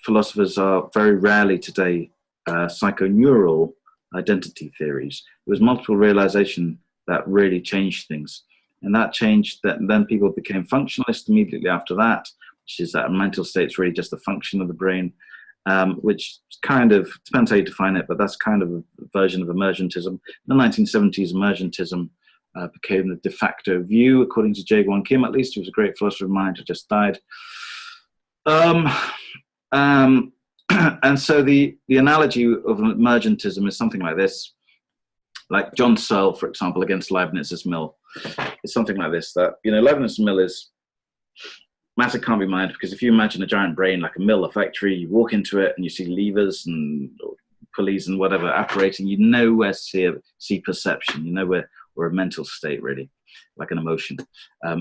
Speaker 2: philosophers are very rarely today psychoneural identity theories. It was multiple realization that really changed things. And that changed that, and then people became functionalist immediately after that, which is that a mental state's really just a function of the brain, which kind of depends how you define it, but that's kind of a version of emergentism. In the 1970s, emergentism became the de facto view, according to Jae-Gwon Kim, at least, who was a great philosopher of mind who just died. And so the analogy of emergentism is something like this. Like John Searle, for example, against Leibniz's mill. It's something like this, that, Leibniz's mill is matter can't be mind, because if you imagine a giant brain like a mill, a factory, you walk into it and you see levers and pulleys and whatever operating, you nowhere see perception, you know where a mental state, really, like an emotion.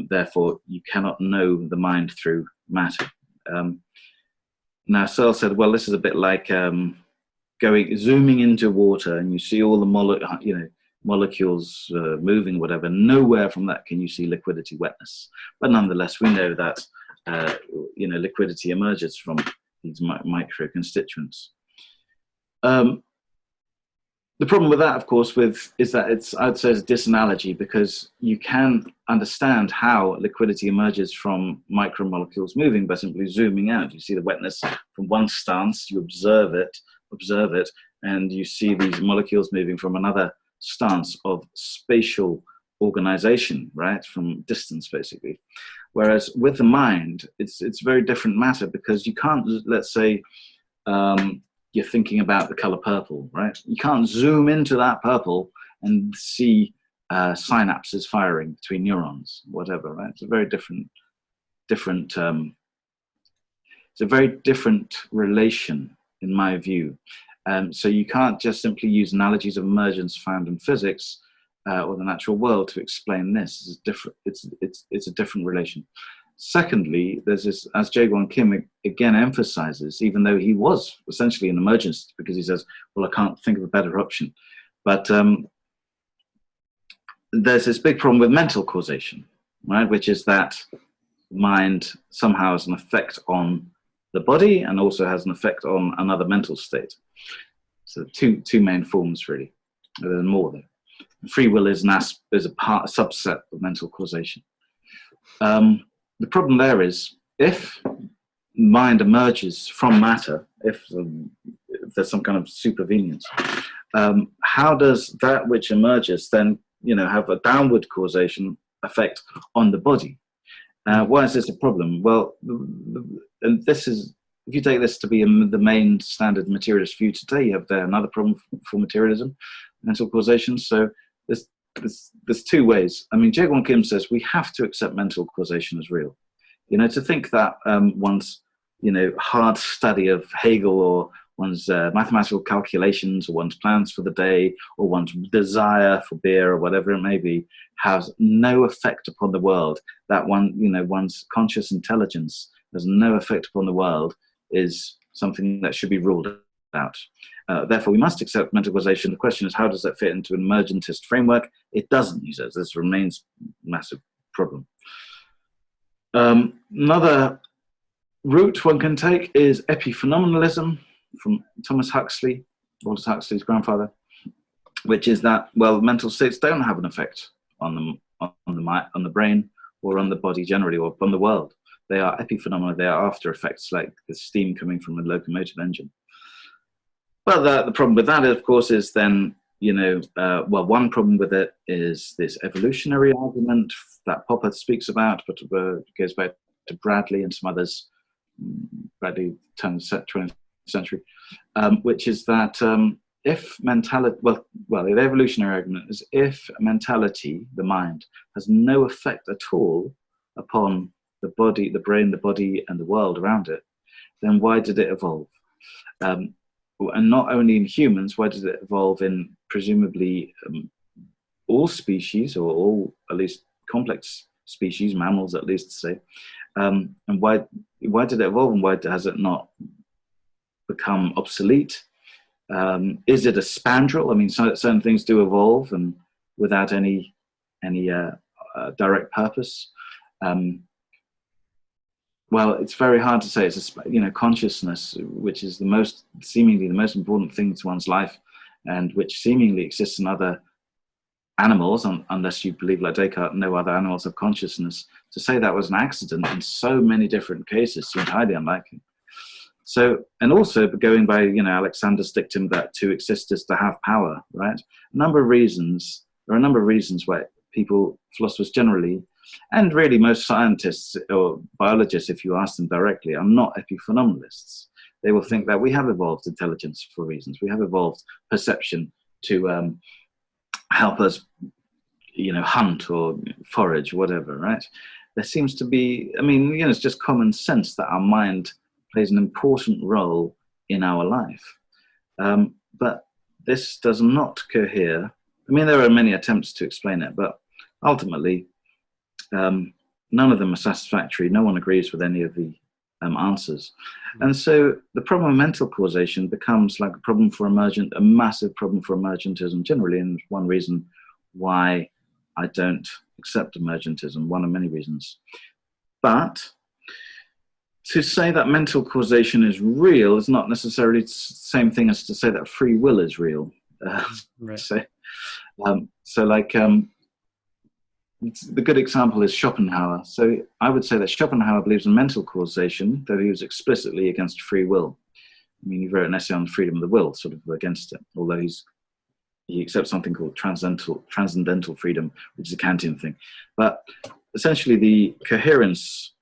Speaker 2: Therefore, you cannot know the mind through matter. Now, Searle said, well, this is a bit like zooming into water, and you see all the molecules moving, whatever. Nowhere from that can you see liquidity, wetness. But nonetheless, we know that liquidity emerges from these micro constituents. The problem with that, of course, is that I'd say it's a disanalogy, because you can understand how liquidity emerges from micromolecules moving by simply zooming out. You see the wetness from one stance, you observe it, and you see these molecules moving from another stance of spatial organization, right, from distance, basically. Whereas with the mind, it's very different matter, because you can't, let's say, you're thinking about the color purple, right? You can't zoom into that purple and see synapses firing between neurons, whatever, right? It's a very different. It's a very different relation, in my view. So you can't just simply use analogies of emergence found in physics or the natural world to explain this. It's different. It's a different relation. Secondly, there's this, as Jae-Gwon Kim again emphasizes, even though he was essentially an emergentist, because he says, well, I can't think of a better option. But there's this big problem with mental causation, right? Which is that mind somehow has an effect on the body and also has an effect on another mental state. So two main forms, really. There's more though. Free will is a subset of mental causation. The problem there is, if mind emerges from matter, if there's some kind of supervenience, how does that which emerges then, have a downward causation effect on the body? Why is this a problem? Well, and this is, if you take this to be the main standard materialist view today, you have there another problem for materialism, mental causation. So there's two ways. I mean, Jae-Gwon Kim says we have to accept mental causation as real. To think that one's, hard study of Hegel, or one's mathematical calculations, or one's plans for the day, or one's desire for beer, or whatever it may be, has no effect upon the world, that one's conscious intelligence has no effect upon the world, is something that should be ruled out. Therefore, we must accept mental causation. The question is, how does that fit into an emergentist framework? It doesn't, he says. This remains a massive problem. Another route one can take is epiphenomenalism, from Aldous Huxley's grandfather, which is that, well, mental states don't have an effect on the brain, or on the body generally, or upon the world. They are epiphenomena. They are after effects, like the steam coming from a locomotive engine. But the problem with that, of course, is then, one problem with it is this evolutionary argument that Popper speaks about, but goes back to Bradley and some others. Bradley, 20th century, which is that if mentality, the evolutionary argument is, if mentality, the mind, has no effect at all upon the body, the brain, the body, and the world around it, then why did it evolve? And not only in humans, why did it evolve in presumably all species, or all, at least, complex species, mammals at least, to say, and why did it evolve, and why has it not become obsolete? Is it a spandrel? I mean, certain things do evolve and without any direct purpose. Well, it's very hard to say. It's consciousness, which is seemingly the most important thing to one's life, and which seemingly exists in other animals, unless you believe, like Descartes, no other animals have consciousness. To say that was an accident in so many different cases seems highly unlikely. So, and also going by, Alexander's dictum that to exist is to have power, right? There are a number of reasons why people, philosophers generally, and really most scientists or biologists, if you ask them directly, are not epiphenomenalists. They will think that we have evolved intelligence for reasons. We have evolved perception to help us, hunt or forage, whatever, right? There seems to be, it's just common sense that our mind plays an important role in our life. But this does not cohere. There are many attempts to explain it, but ultimately, none of them are satisfactory. No one agrees with any of the answers. And so the problem of mental causation becomes like a massive problem for emergentism generally, and one reason why I don't accept emergentism, one of many reasons. But to say that mental causation is real is not necessarily the same thing as to say that free will is real. Uh,
Speaker 1: Right.
Speaker 2: so, the good example is Schopenhauer. So I would say that Schopenhauer believes in mental causation, though he was explicitly against free will. I mean, he wrote an essay on freedom of the will, sort of against it, although he accepts something called transcendental freedom, which is a Kantian thing. But essentially, the coherence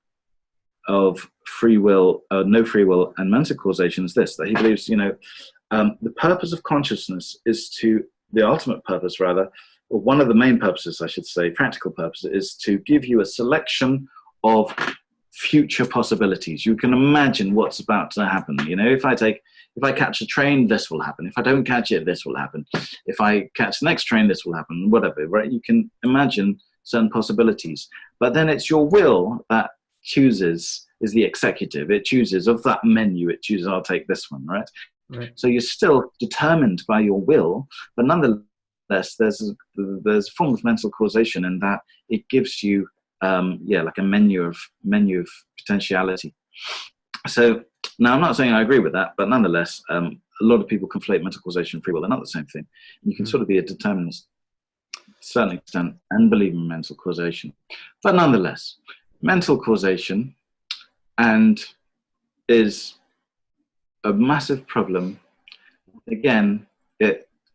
Speaker 2: of free will, no free will, and mental causation is this: that he believes, the purpose of consciousness is the ultimate purpose, rather, or one of the main purposes, I should say, practical purpose, is to give you a selection of future possibilities. You can imagine what's about to happen. If I catch a train, this will happen. If I don't catch it, this will happen. If I catch the next train, this will happen. Whatever, right? You can imagine certain possibilities. But then it's your will that chooses, is the executive. It chooses of that menu. It chooses, I'll take this one, right?
Speaker 1: Right.
Speaker 2: So you're still determined by your will, but nonetheless, there's a form of mental causation in that it gives you, like a menu of potentiality. So now I'm not saying I agree with that, but nonetheless, a lot of people conflate mental causation and free will. They're not the same thing. You can sort of be a determinist to a certain extent and believe in mental causation, but nonetheless, mental causation is a massive problem. Again,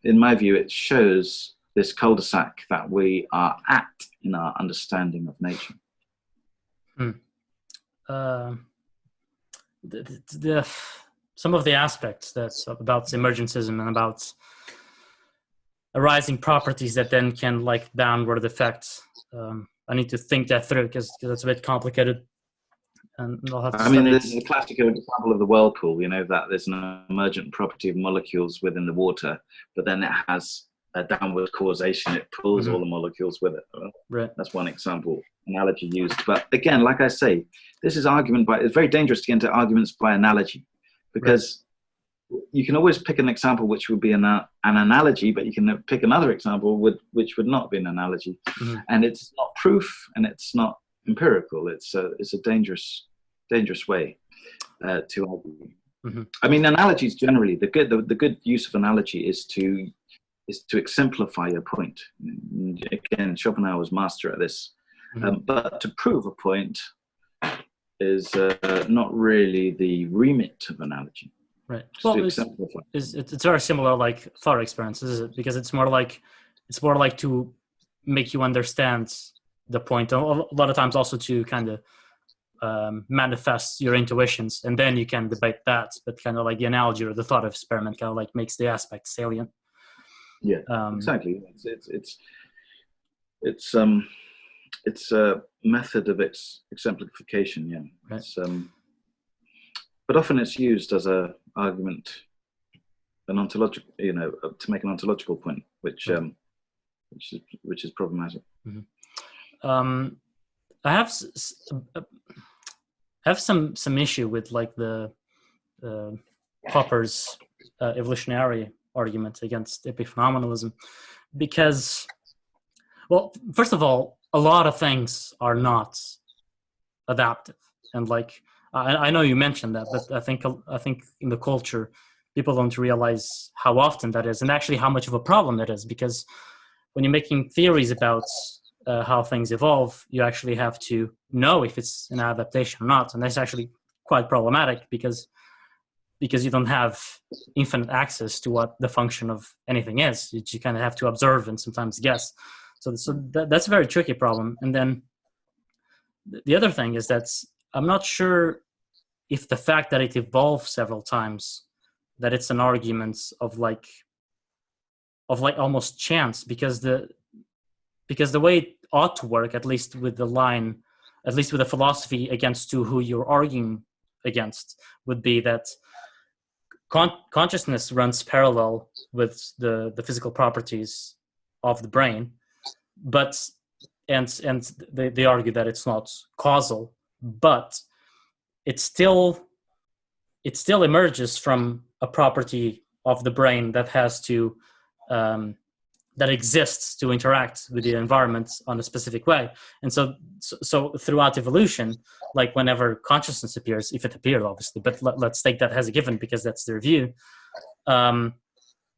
Speaker 2: in my view, it shows this cul-de-sac that we are at in our understanding of nature.
Speaker 1: Some of the aspects that's about emergentism and about arising properties that then can downward affect. I need to think that through because it's a bit complicated. And I'll have to
Speaker 2: there's a classical example of the whirlpool, that there's an emergent property of molecules within the water, but then it has a downward causation. It pulls all the molecules with it.
Speaker 1: Right.
Speaker 2: That's one example, analogy used. But again, like I say, this is it's very dangerous to get into arguments by analogy, because you can always pick an example which would be an analogy, but you can pick another example which would not be an analogy. And it's not proof and it's not empirical. It's a dangerous way to argue. I mean, analogies generally, the good use of analogy is to exemplify your point. Again, Schopenhauer was master at this. But to prove a point is not really the remit of analogy.
Speaker 1: Right. Well, it's very similar, like thought experiences, is it? Because it's more like to make you understand the point. A lot of times, also to kind of manifest your intuitions, and then you can debate that. But kind of like the analogy or the thought experiment kind of like makes the aspect salient.
Speaker 2: Yeah, exactly. It's a method of exemplification. Yeah. Right. But often it's used as a argument, an ontological, to make an ontological point, which is problematic.
Speaker 1: I have some issue with like the Popper's evolutionary argument against epiphenomenalism, because, well, first of all, a lot of things are not adaptive, and like I know you mentioned that, but I think in the culture people don't realize how often that is, and actually how much of a problem it is, because when you're making theories about how things evolve, you actually have to know if it's an adaptation or not, and that's actually quite problematic because you don't have infinite access to what the function of anything is. You kind of have to observe and sometimes guess. So that's a very tricky problem. And then the other thing is that I'm not sure if the fact that it evolved several times, that it's an argument of like almost chance, because the way it ought to work, at least with the philosophy against who you're arguing against, would be that consciousness runs parallel with the physical properties of the brain, but and they argue that it's not causal, but it still emerges from a property of the brain that has to that exists to interact with the environment on a specific way. And so throughout evolution, like whenever consciousness appears, if it appeared, obviously, but let's take that as a given because that's their view,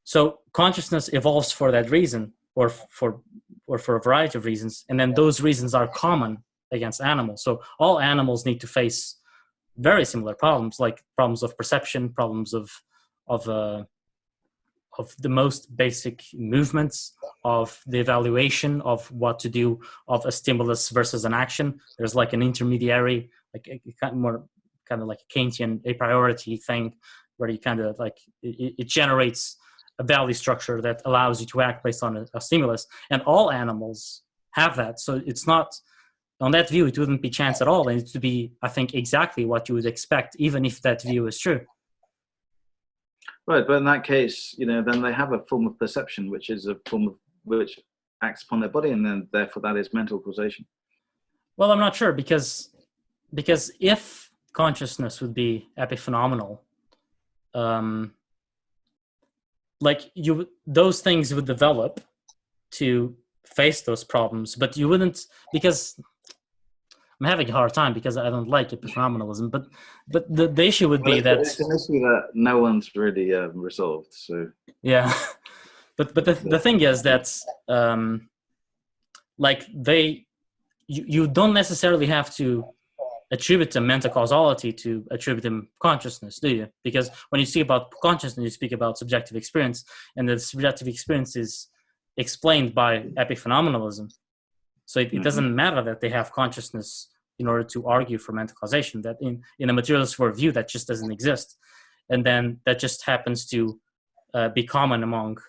Speaker 1: So consciousness evolves for that reason, or for a variety of reasons, and then those reasons are common against animals. So all animals need to face very similar problems, like problems of perception, problems of the most basic movements, of the evaluation of what to do, of a stimulus versus an action. There's like an intermediary, like a kind of like a Kantian a priority thing, where you kind of like it generates a value structure that allows you to act based on a stimulus, and all animals have that. So it's not, on that view, it wouldn't be chance at all, and it would be, I think, exactly what you would expect, even if that view is true.
Speaker 2: Right, but in that case, then they have a form of perception, which is a form of which acts upon their body, and then therefore that is mental causation.
Speaker 1: Well, I'm not sure, because if consciousness would be epiphenomenal, like those things would develop to face those problems, but you wouldn't, because I'm having a hard time because I don't like epiphenomenalism, but the issue would be that
Speaker 2: it's an issue that no one's really resolved. So
Speaker 1: yeah, but the thing is that like you don't necessarily have to attribute them mental causality to attribute them consciousness, do you? Because when you speak about consciousness, you speak about subjective experience, and the subjective experience is explained by epiphenomenalism. So it doesn't matter that they have consciousness in order to argue for mental causation. That in a materialist worldview, that just doesn't exist. And then that just happens to be common among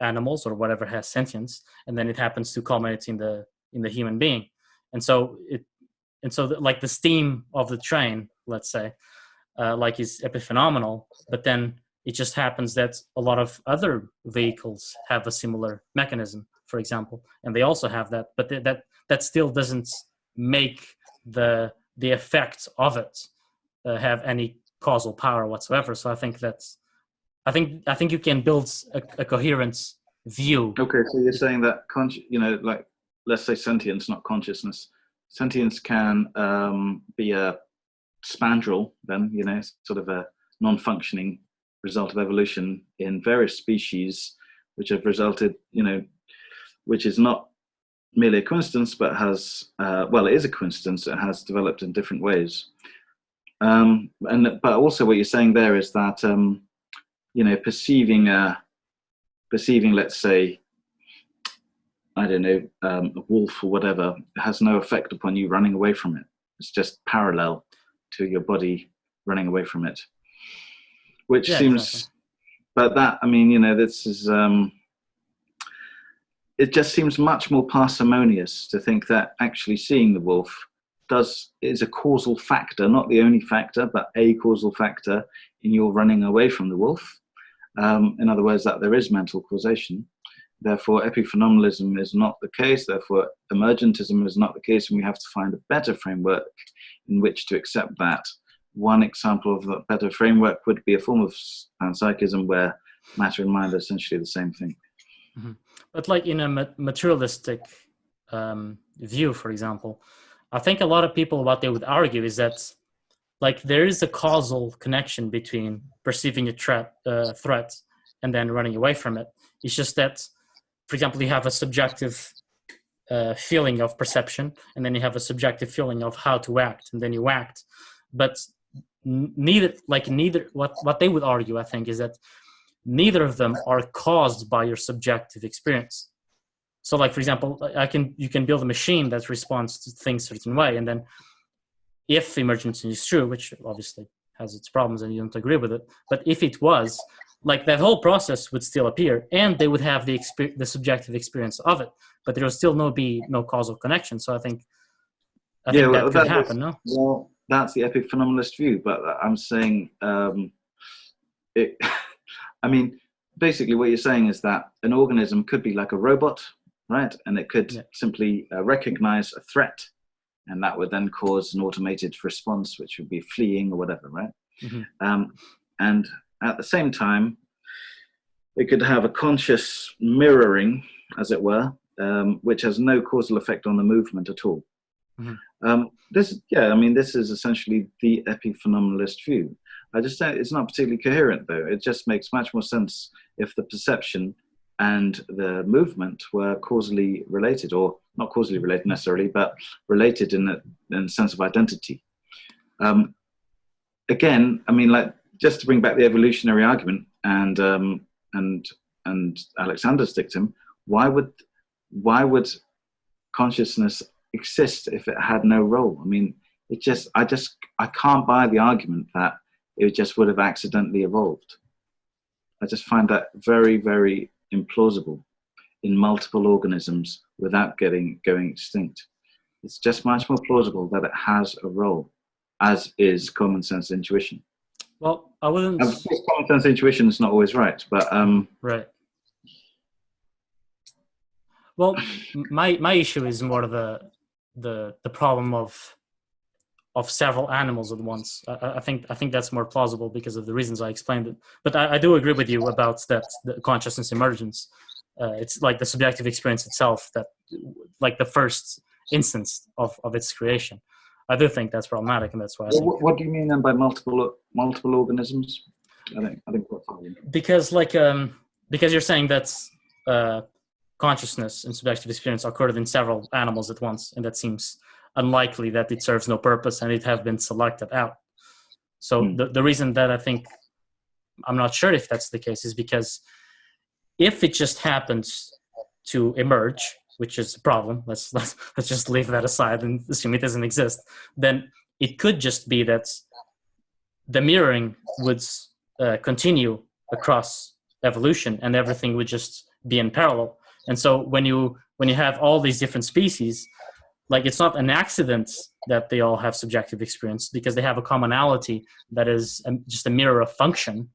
Speaker 1: animals or whatever has sentience, and then it happens to culminate in the human being. And so like the steam of the train, let's say, like is epiphenomenal, but then it just happens that a lot of other vehicles have a similar mechanism, for example, and they also have that, but that still doesn't make the effect of it have any causal power whatsoever. So I think you can build a coherent view.
Speaker 2: Okay, so you're saying that like let's say sentience, not consciousness. Sentience can be a spandrel, then, sort of a non-functioning result of evolution in various species, which have resulted, which is not merely a coincidence, but has, it is a coincidence. It has developed in different ways. But also what you're saying there is that, perceiving, let's say, I don't know, a wolf or whatever, has no effect upon you running away from it. It's just parallel to your body running away from it, which seems, exactly. But that, this is, it just seems much more parsimonious to think that actually seeing the wolf is a causal factor, not the only factor, but a causal factor in your running away from the wolf. In other words, that there is mental causation. Therefore, epiphenomenalism is not the case. Therefore, emergentism is not the case, and we have to find a better framework in which to accept that. One example of that better framework would be a form of panpsychism where matter and mind are essentially the same thing.
Speaker 1: Mm-hmm. But like in a materialistic view, for example, I think a lot of people, what they would argue is that like there is a causal connection between perceiving a threat and then running away from it. It's just that, for example, you have a subjective feeling of perception, and then you have a subjective feeling of how to act, and then you act. But neither what they would argue, I think, is that neither of them are caused by your subjective experience. So, like, for example, you can build a machine that responds to things a certain way, and then if emergence is true, which obviously has its problems and you don't agree with it, but if it was, like, that whole process would still appear, and they would have the subjective experience of it, but there will still be no causal connection. So I think that could happen, no?
Speaker 2: Well, that's the epiphenomenalist view, but I'm saying basically what you're saying is that an organism could be like a robot, right? And it could simply recognize a threat, and that would then cause an automated response, which would be fleeing or whatever, right? Mm-hmm. And at the same time, it could have a conscious mirroring, as it were, which has no causal effect on the movement at all. Mm-hmm. This is essentially the epiphenomenalist view. I just don't, it's not particularly coherent, though. It just makes much more sense if the perception and the movement were causally related, or not causally related necessarily, but related in a sense of identity. Again, I mean, like, just to bring back the evolutionary argument and Alexander's dictum, why would consciousness exist if it had no role? I mean, I can't buy the argument that it just would have accidentally evolved. I just find that very, very implausible in multiple organisms without going extinct. It's just much more plausible that it has a role, as is common sense intuition.
Speaker 1: Well, I wouldn't.
Speaker 2: Of course, common sense intuition is not always right, but
Speaker 1: right. Well, my issue is more the problem of several animals at once. I think that's more plausible because of the reasons I explained it. But I do agree with you about that, the consciousness emergence. It's like the subjective experience itself, that like the first instance of its creation. I do think that's problematic, and that's why I think.
Speaker 2: What do you mean then by multiple organisms? I think what's
Speaker 1: because you're saying that consciousness and subjective experience occurred in several animals at once, and that seems unlikely, that it serves no purpose and it have been selected out. So the reason that I think I'm not sure if that's the case is because if it just happens to emerge, which is a problem, let's just leave that aside and assume it doesn't exist, then it could just be that the mirroring would continue across evolution and everything would just be in parallel. And so when you have all these different species, like, it's not an accident that they all have subjective experience, because they have a commonality that is just a mirror of function,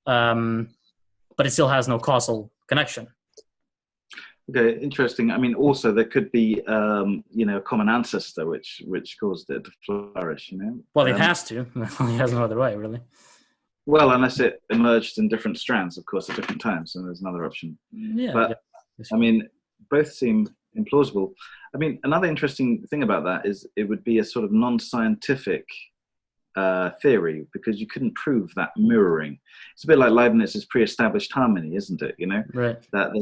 Speaker 1: but it still has no causal connection.
Speaker 2: Okay, interesting. I mean, also there could be, a common ancestor which caused it to flourish.
Speaker 1: Well, it has to. It has no other way, really.
Speaker 2: Well, unless it emerged in different strands, of course, at different times, and there's another option.
Speaker 1: Yeah.
Speaker 2: But I mean, both seem implausible. I mean, another interesting thing about that is it would be a sort of non-scientific theory, because you couldn't prove that mirroring. It's a bit like Leibniz's pre-established harmony, isn't it?
Speaker 1: Right.
Speaker 2: That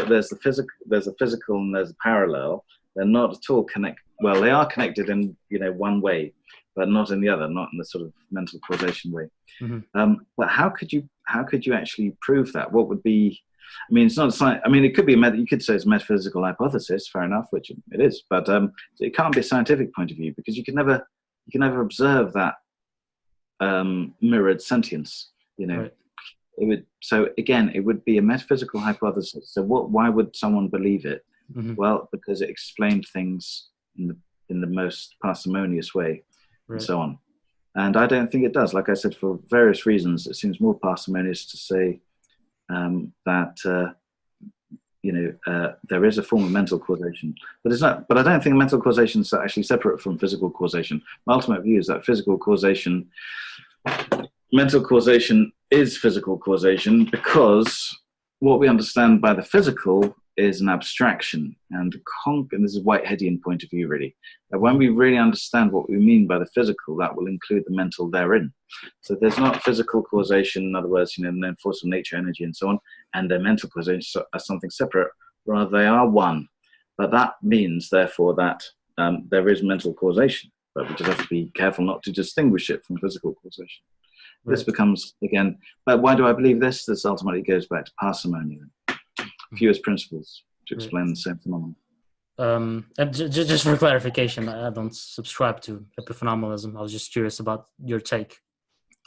Speaker 2: there's a physical and there's a parallel. They're not at all connected. Well, they are connected in one way, but not in the other, not in the sort of mental causation way. Mm-hmm. But how could you actually prove that? What would be? I mean, it's not science. I mean, it could be you could say it's a metaphysical hypothesis, fair enough, which it is, but it can't be a scientific point of view, because you can never observe that mirrored sentience. Right. It would be a metaphysical hypothesis. So why would someone believe it? Mm-hmm. Well, because it explained things in the most parsimonious way, right, and so on. And I don't think it does. Like I said, for various reasons, it seems more parsimonious to say that there is a form of mental causation, but it's not. But I don't think mental causation is actually separate from physical causation. My ultimate view is that mental causation is physical causation, because what we understand by the physical is an abstraction, and this is a Whiteheadian point of view, really. That when we really understand what we mean by the physical, that will include the mental therein. So there's not physical causation, in other words, no force of nature, energy, and so on, and their mental causation as something separate. Rather, they are one. But that means, therefore, that there is mental causation, but we just have to be careful not to distinguish it from physical causation. Right. This becomes, again, but why do I believe this? This ultimately goes back to parsimony, fewest principles to explain the same phenomenon.
Speaker 1: And just for clarification, I don't subscribe to epiphenomenalism. I was just curious about your take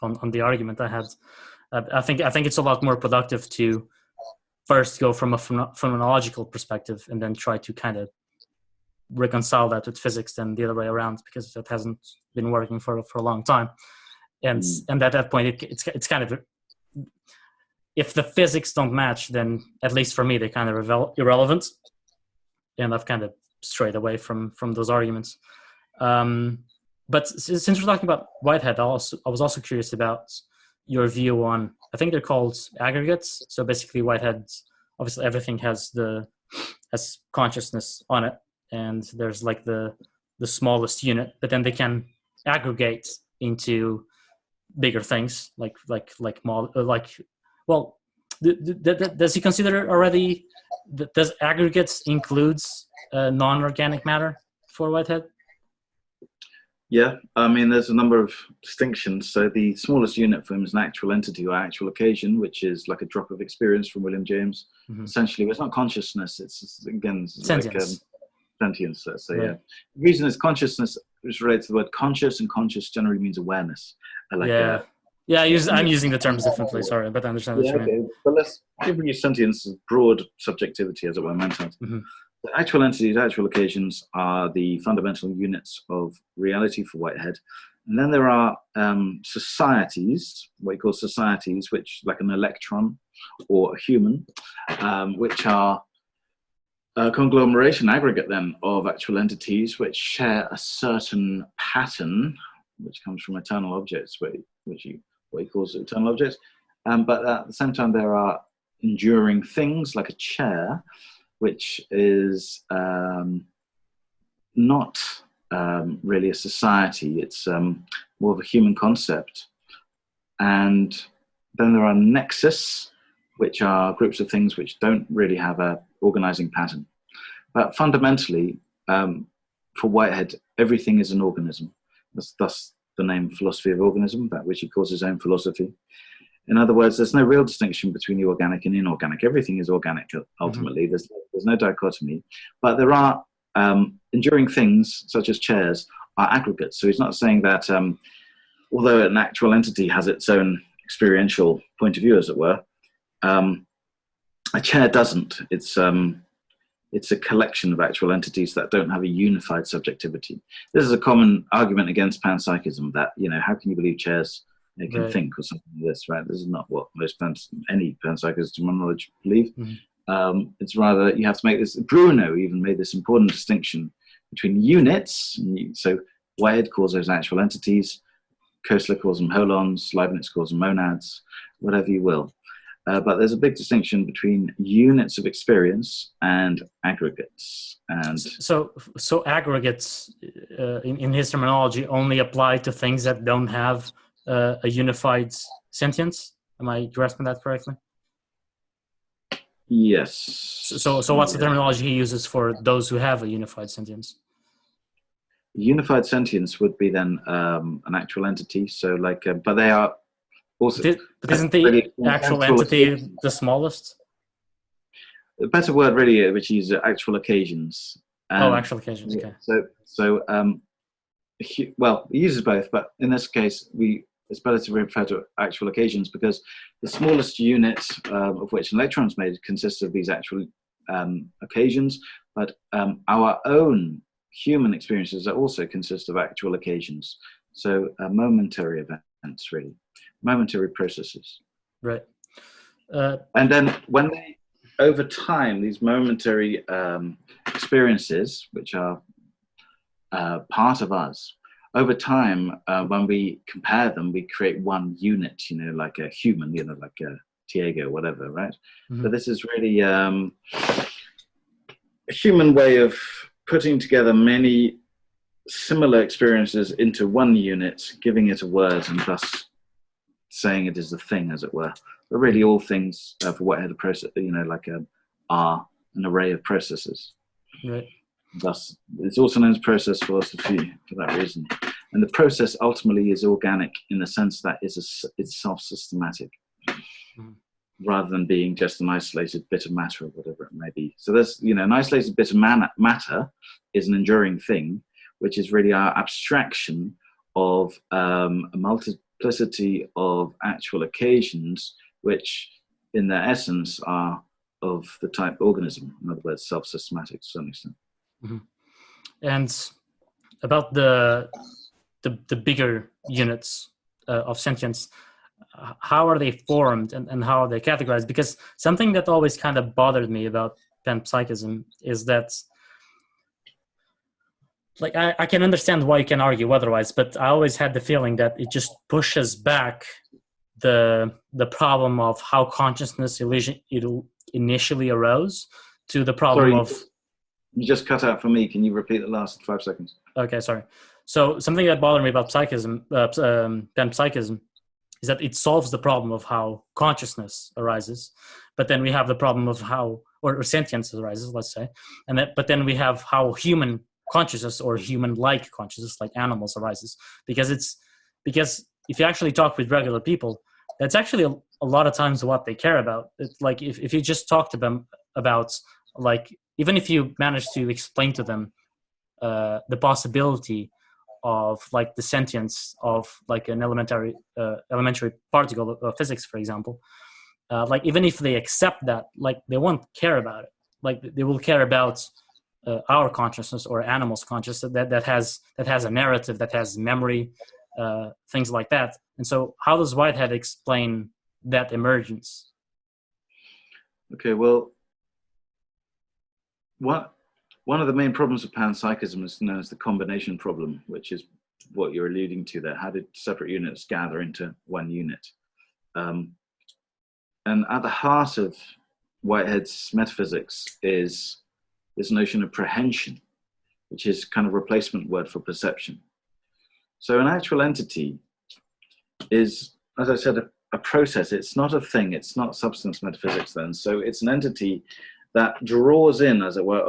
Speaker 1: on the argument I had. I think it's a lot more productive to first go from a phenomenological perspective and then try to kind of reconcile that with physics than the other way around, because that hasn't been working for a long time. And at that point, it's kind of, if the physics don't match, then at least for me, they're kind of irrelevant. And I've kind of strayed away from those arguments. But since we're talking about Whitehead, I was also curious about your view on, I think they're called aggregates. So basically Whitehead, obviously everything has consciousness on it, and there's like the smallest unit, but then they can aggregate into bigger things well, does he consider already? Does aggregates includes non-organic matter for Whitehead?
Speaker 2: Yeah, I mean, there's a number of distinctions. So the smallest unit for him is an actual entity or actual occasion, which is like a drop of experience from William James. Essentially, it's not consciousness. It's again
Speaker 1: Sentience.
Speaker 2: Like sentience. Let's say.
Speaker 1: Right.
Speaker 2: Yeah. The reason is consciousness is related to the word conscious, and conscious generally means awareness.
Speaker 1: I'm using the terms differently. Sorry, but I understand what you mean.
Speaker 2: Okay. But let's give you sentience as broad subjectivity, as it were, meant out. The actual entities, actual occasions are the fundamental units of reality for Whitehead. And then there are societies, what he calls societies, which like an electron or a human, which are a conglomeration, aggregate then, of actual entities which share a certain pattern, which comes from eternal objects, what he calls eternal objects. But at the same time, there are enduring things like a chair, which is not really a society. It's more of a human concept. And then there are nexus, which are groups of things which don't really have a organizing pattern. But fundamentally, for Whitehead, everything is an organism. That's thus the name philosophy of organism, that which he calls his own philosophy. In other words, there's no real distinction between the organic and inorganic. Everything is organic, ultimately. There's no dichotomy. But there are enduring things, such as chairs, are aggregates. So he's not saying that although an actual entity has its own experiential point of view, as it were, a chair doesn't. It's a collection of actual entities that don't have a unified subjectivity. This is a common argument against panpsychism, that, how can you believe chairs can think or something like this, right? This is not what any panpsychists, to my knowledge, believe. It's rather, you have to make this, Bruno even made this important distinction between units. So Whitehead calls those actual entities, Koestler calls them holons, Leibniz calls them monads, whatever you will. But there's a big distinction between units of experience and aggregates. And
Speaker 1: so aggregates, in his terminology, only apply to things that don't have a unified sentience. Am I grasping that correctly?
Speaker 2: Yes.
Speaker 1: So what's the terminology he uses for those who have a unified sentience?
Speaker 2: Unified sentience would be then an actual entity. So but they are also.
Speaker 1: But isn't the actual entity the smallest?
Speaker 2: A better word, really, which is actual occasions.
Speaker 1: Actual occasions. Okay.
Speaker 2: Well, he uses both, but in this case, it's better to refer to actual occasions, because the smallest unit of which an electron is made consists of these actual occasions, but our own human experiences also consist of actual occasions. So momentary events, really, momentary processes.
Speaker 1: Right.
Speaker 2: And then when they, over time, these momentary experiences, which are part of us, over time, when we compare them, we create one unit, like a human, like a Diego, whatever, right? But this is really a human way of putting together many similar experiences into one unit, giving it a word, and thus saying it is a thing, as it were. But really, all things for Whitehead are an array of processes.
Speaker 1: Right.
Speaker 2: Thus, it's also known as process philosophy for that reason. And the process ultimately is organic in the sense that it's self-systematic, rather than being just an isolated bit of matter or whatever it may be. So there's, an isolated bit of matter is an enduring thing, which is really our abstraction of a multiplicity of actual occasions, which in their essence are of the type organism, in other words, self-systematic to some extent.
Speaker 1: And about the bigger units of sentience, how are they formed and how are they categorized? Because something that always kind of bothered me about panpsychism is that, I can understand why you can argue otherwise, but I always had the feeling that it just pushes back the problem of how consciousness initially arose to the problem of...
Speaker 2: You just cut out for me. Can you repeat the last 5 seconds?
Speaker 1: Okay, sorry. So something that bothered me about panpsychism is that it solves the problem of how consciousness arises, but then we have the problem of how, or sentience arises, let's say, but then we have how human consciousness or human-like consciousness, like animals, arises, because if you actually talk with regular people, that's actually a lot of times what they care about. It's like if you just talk to them about, like, even if you manage to explain to them the possibility of like the sentience of like an elementary particle of physics, for example, like even if they accept that, like they won't care about it. Like they will care about our consciousness or animals' consciousness that has a narrative, that has memory, things like that. And so, how does Whitehead explain that emergence?
Speaker 2: Okay, well, one of the main problems of panpsychism is known as the combination problem, which is what you're alluding to there. How did separate units gather into one unit? And at the heart of Whitehead's metaphysics is this notion of prehension, which is kind of replacement word for perception. So an actual entity is, as I said, a process. It's not a thing. It's not substance metaphysics then. So it's an entity that draws in, as it were,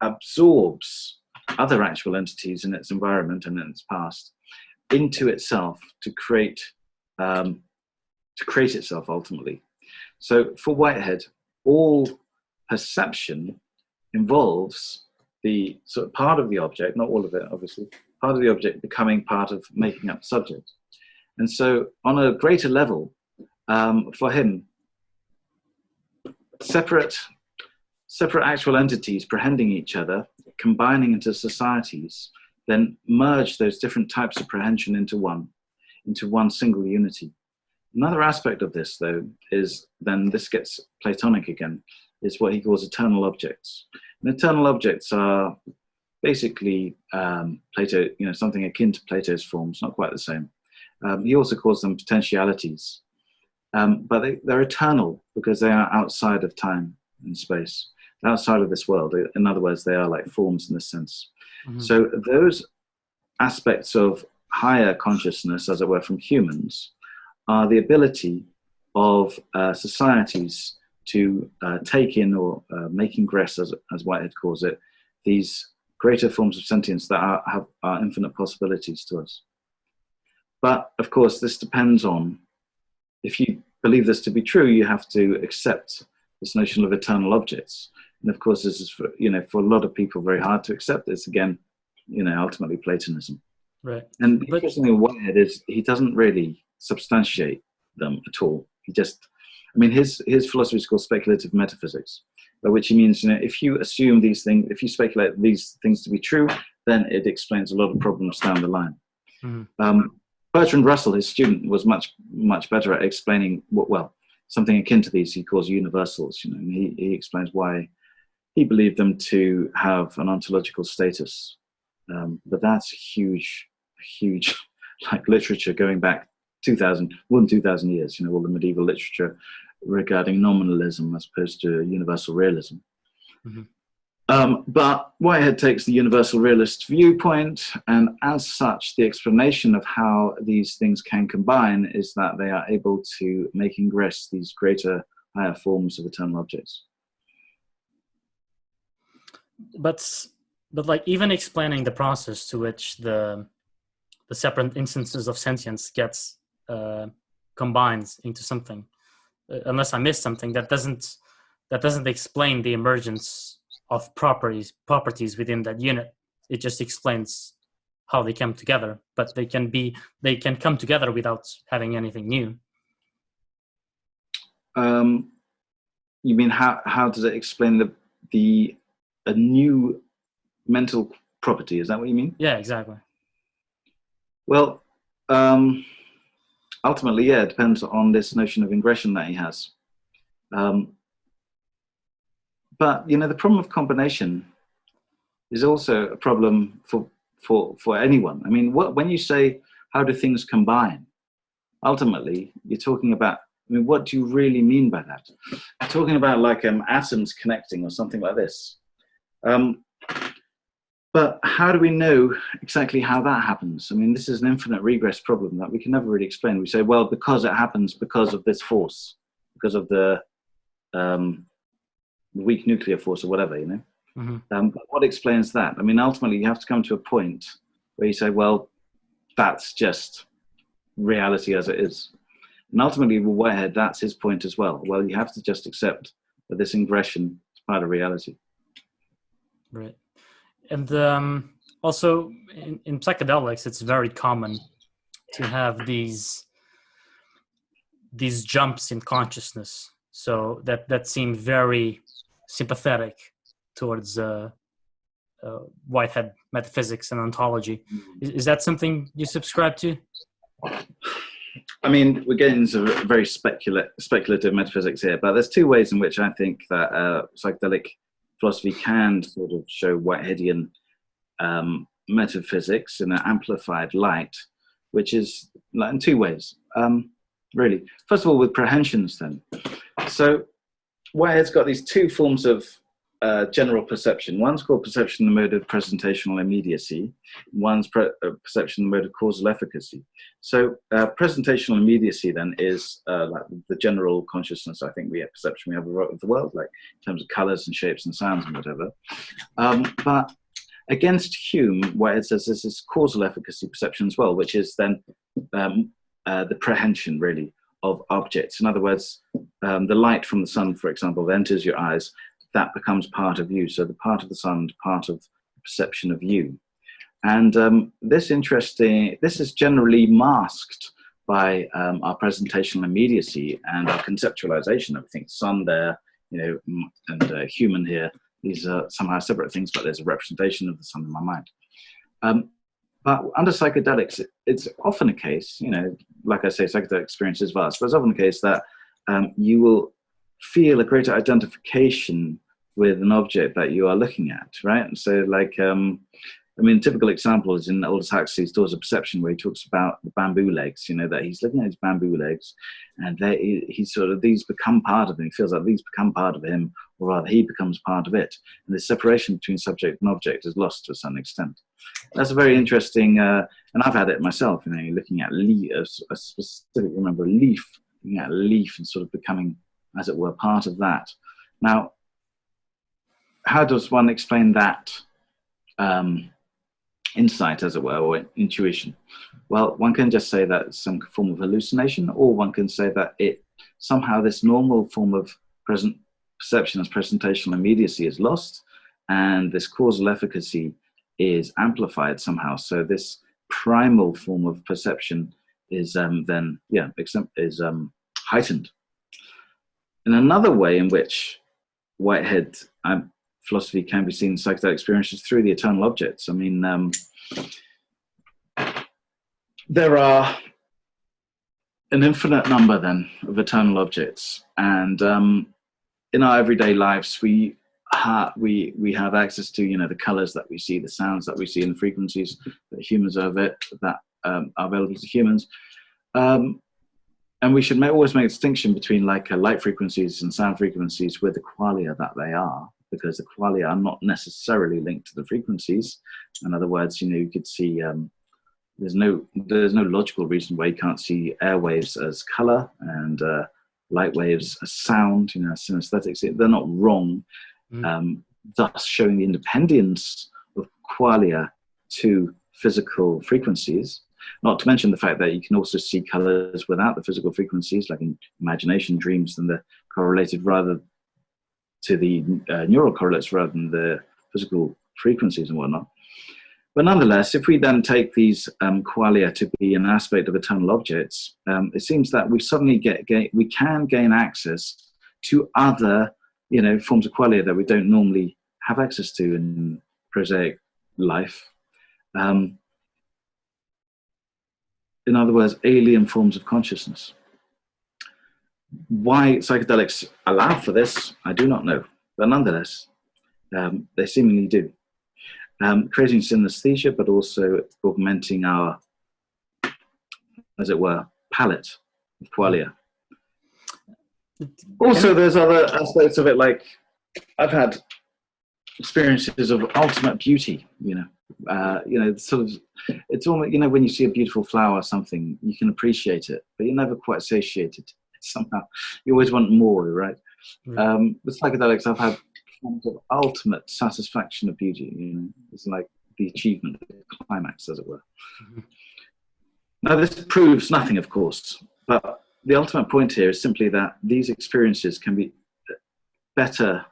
Speaker 2: absorbs other actual entities in its environment and in its past into itself to create itself ultimately. So for Whitehead, all perception involves the sort of part of the object, not all of it, obviously, part of the object becoming part of making up subject. And so on a greater level, for him, separate actual entities prehending each other, combining into societies, then merge those different types of prehension into one single unity. Another aspect of this, though, is then this gets Platonic again, is what he calls eternal objects. And eternal objects are basically Plato, something akin to Plato's forms, not quite the same. He also calls them potentialities, but they're eternal because they are outside of time and space, outside of this world. In other words, they are like forms in this sense. Mm-hmm. So those aspects of higher consciousness, as it were, from humans, are the ability of societies to take in or make ingress, as Whitehead calls it, these greater forms of sentience that are infinite possibilities to us. But of course, this depends on, if you believe this to be true, you have to accept this notion of eternal objects. And of course, this is for a lot of people very hard to accept this. Again, ultimately Platonism.
Speaker 1: Right.
Speaker 2: And the interesting thing with Whitehead is he doesn't really substantiate them at all. He just, his philosophy is called speculative metaphysics, by which he means, if you assume these things, if you speculate these things to be true, then it explains a lot of problems down the line. Mm-hmm. Bertrand Russell, his student, was much, much better at explaining something akin to these he calls universals. And he explains why he believed them to have an ontological status. But that's huge, like literature going back 2,000 years, all the medieval literature regarding nominalism as opposed to universal realism. Mm-hmm. But Whitehead takes the universal realist viewpoint, and as such, the explanation of how these things can combine is that they are able to make ingress these greater, higher forms of eternal objects.
Speaker 1: But like even explaining the process to which the separate instances of sentience gets combined into something, unless I missed something, that doesn't explain the emergence of properties within that unit. It just explains how they come together, but they can come together without having anything new.
Speaker 2: You mean how does it explain a new mental property? Is that what you mean?
Speaker 1: Yeah, exactly.
Speaker 2: Well, ultimately, yeah, it depends on this notion of ingression that he has. But the problem of combination is also a problem for anyone. When you say how do things combine, ultimately you're talking about. What do you really mean by that? You're talking about like atoms connecting or something like this. But how do we know exactly how that happens? I mean, this is an infinite regress problem that we can never really explain. We say, well, because it happens because of this force, because of the weak nuclear force or whatever, you know. But what explains that? I mean, ultimately, you have to come to a point where you say, well, that's just reality as it is. And ultimately, with Whitehead, that's his point as well. Well, you have to just accept that this ingression is part of reality.
Speaker 1: Right. And also in psychedelics, it's very common to have these jumps in consciousness. So that seem very sympathetic towards Whitehead metaphysics and ontology. Is that something you subscribe to?
Speaker 2: I mean, we're getting into very speculative metaphysics here, but there's two ways in which I think that psychedelic philosophy can sort of show Whiteheadian metaphysics in an amplified light, which is like in two ways, really. First of all, with prehensions then. So Whitehead's got these two forms of general perception. One's called perception in the mode of presentational immediacy. One's perception in the mode of causal efficacy. So presentational immediacy then is like the general consciousness, I think, perception we have of the world, like in terms of colors and shapes and sounds and whatever. But against Hume, Whitehead says there's this causal efficacy perception as well, which is then the prehension, really, of objects. In other words, the light from the sun, for example, that enters your eyes, that becomes part of you. So the part of the sun, part of the perception of you. And this is generally masked by our presentational immediacy and our conceptualization. Everything, sun there, you know, and human here. These are somehow separate things, but there's a representation of the sun in my mind. But under psychedelics, it's often a case, you know, like I say, psychedelic experience is vast, but it's often the case that you will feel a greater identification with an object that you are looking at, right? And so, like, I mean, typical example is in Aldous Huxley's Doors of Perception, where he talks about the bamboo legs, you know, that he's looking at his bamboo legs, and he sort of, these become part of him. He feels like these become part of him, or rather, he becomes part of it. And the separation between subject and object is lost to some extent. That's a very interesting, and I've had it myself, you know, you're looking at a specific, remember, a leaf, looking at a leaf and sort of becoming, as it were, part of that. Now, how does one explain that insight, as it were, or intuition? Well, one can just say that it's some form of hallucination, or one can say that it somehow this normal form of perception as presentational immediacy is lost, and this causal efficacy is amplified somehow. So this primal form of perception is then heightened. And another way in which Whitehead philosophy can be seen in psychedelic experiences through the eternal objects. I mean, there are an infinite number then of eternal objects, and in our everyday lives, we have access to, you know, the colors that we see, the sounds that we see, and the frequencies that humans are are available to humans. And we should always make a distinction between like light frequencies and sound frequencies with the qualia that they are, because the qualia are not necessarily linked to the frequencies. In other words, you know, you could see there's no logical reason why you can't see airwaves as color and light waves as sound, you know, as synesthetics. They're not wrong, thus showing the independence of qualia to physical frequencies. Not to mention the fact that you can also see colors without the physical frequencies, like in imagination, dreams, and they're correlated rather to the neural correlates rather than the physical frequencies and whatnot. But nonetheless, if we then take these qualia to be an aspect of eternal objects, it seems that we suddenly we can gain access to other, you know, forms of qualia that we don't normally have access to in prosaic life. In other words, alien forms of consciousness. Why psychedelics allow for this, I do not know. But nonetheless, they seemingly do. Creating synesthesia, but also augmenting our, as it were, palette of qualia. Also, there's other aspects of it, like I've had experiences of ultimate beauty. Sort of, it's almost, when you see a beautiful flower or something, you can appreciate it, but you're never quite satiated. Somehow, you always want more, right? With psychedelics, I've had forms of ultimate satisfaction of beauty. It's like the achievement, the climax, as it were. Mm-hmm. Now, this proves nothing, of course, but the ultimate point here is simply that these experiences can be better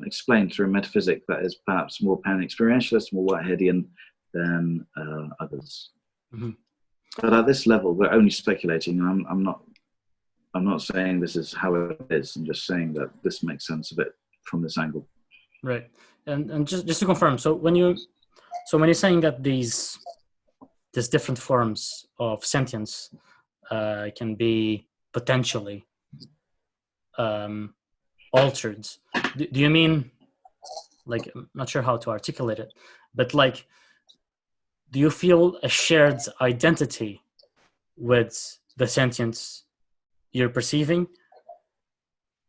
Speaker 2: explained through a metaphysic that is perhaps more pan-experientialist, more Whiteheadian than others. Mm-hmm. But at this level, we're only speculating. I'm not saying this is how it is. I'm just saying that this makes sense of it from this angle.
Speaker 1: Right, and just to confirm, so when you're saying that these different forms of sentience can be potentially altered, do you mean, like, I'm not sure how to articulate it, but like, do you feel a shared identity with the sentience you're perceiving?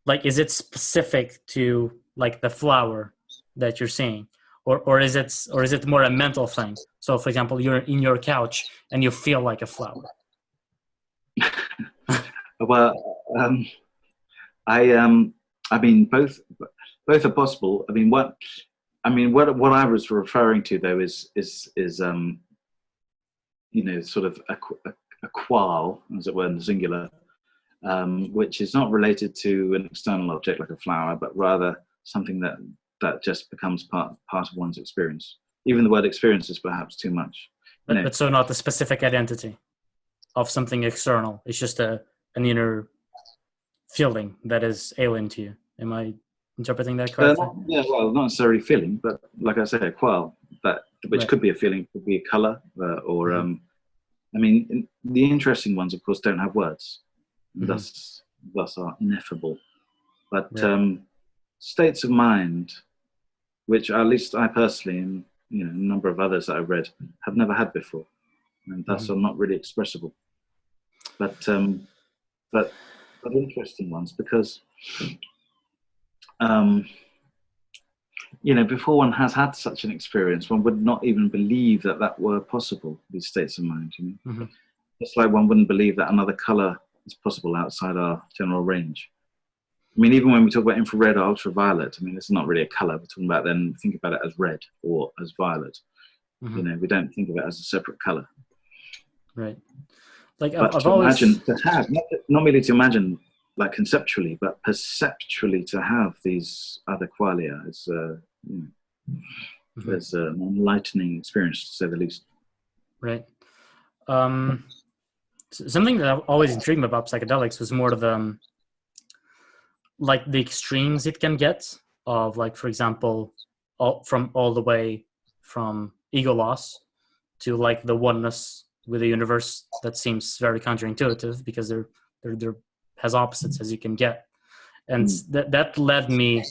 Speaker 1: Like, is it specific to like the flower that you're seeing, or is it more a mental thing? So, for example, you're in your couch and you feel like a flower.
Speaker 2: Well, I mean, both are possible. I mean, what I was referring to though is sort of a qual, as it were, in the singular, which is not related to an external object like a flower, but rather something that just becomes part of one's experience. Even the word experience is perhaps too much.
Speaker 1: But so not the specific identity of something external. It's just an inner feeling that is alien to you. Am I interpreting that correctly?
Speaker 2: Not necessarily feeling, but like I say, a qual, which right. Could be a feeling, could be a color, or I mean, the interesting ones, of course, don't have words. Mm-hmm. Thus are ineffable. But right. States of mind, which at least I personally, and a number of others that I've read, have never had before, and thus are not really expressible. But interesting ones, because before one has had such an experience, one would not even believe that were possible, these states of mind. Mm-hmm. It's like one wouldn't believe that another color is possible outside our general range. I mean, even when we talk about infrared or ultraviolet, I mean, it's not really a color. We're talking about then, think about it as red or as violet. Mm-hmm. We don't think of it as a separate color.
Speaker 1: Right. Like,
Speaker 2: but
Speaker 1: I've
Speaker 2: to
Speaker 1: always
Speaker 2: imagine, to have, not merely to imagine, like conceptually, but perceptually to have these other qualia is, there's an enlightening experience, to say the least.
Speaker 1: Right. Something that I've always intrigued me about psychedelics was more of the extremes it can get of, like, for example, all the way from ego loss to like the oneness with the universe that seems very counterintuitive, because there has opposites as you can get, and that led me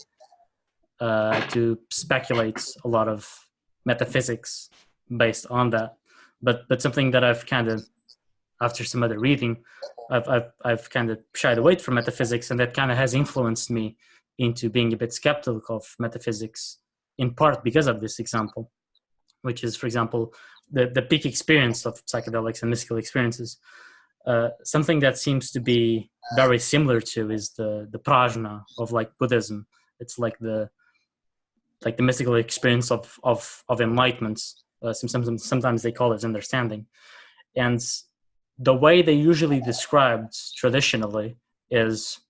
Speaker 1: to speculate a lot of metaphysics based on that. But something that I've kind of, after some other reading, I've kind of shied away from metaphysics, and that kind of has influenced me into being a bit skeptical of metaphysics, in part because of this example, which is, for example, the peak experience of psychedelics and mystical experiences. Something that seems to be very similar to is the Prajna of like Buddhism. It's like the mystical experience of enlightenment. Sometimes they call it understanding, and the way they usually described traditionally is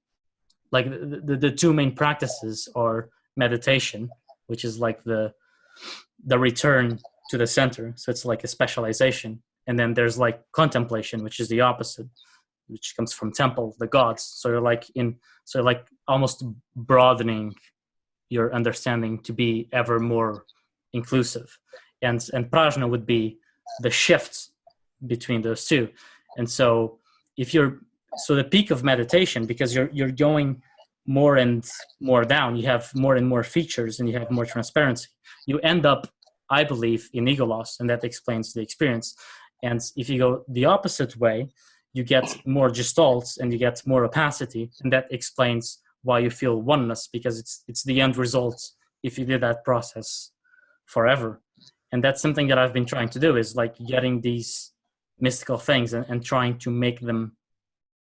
Speaker 1: like the two main practices are meditation, which is like the return to the center, so it's like a specialization, and then there's like contemplation, which is the opposite, which comes from temple, the gods. So you're like almost broadening your understanding to be ever more inclusive, and prajna would be the shift between those two. And so the peak of meditation, because you're going more and more down, you have more and more features and you have more transparency, you end up, I believe, in ego loss, and that explains the experience. And if you go the opposite way, you get more gestalts and you get more opacity, and that explains why you feel oneness, because it's the end result if you did that process forever. And that's something that I've been trying to do, is like getting these mystical things and trying to make them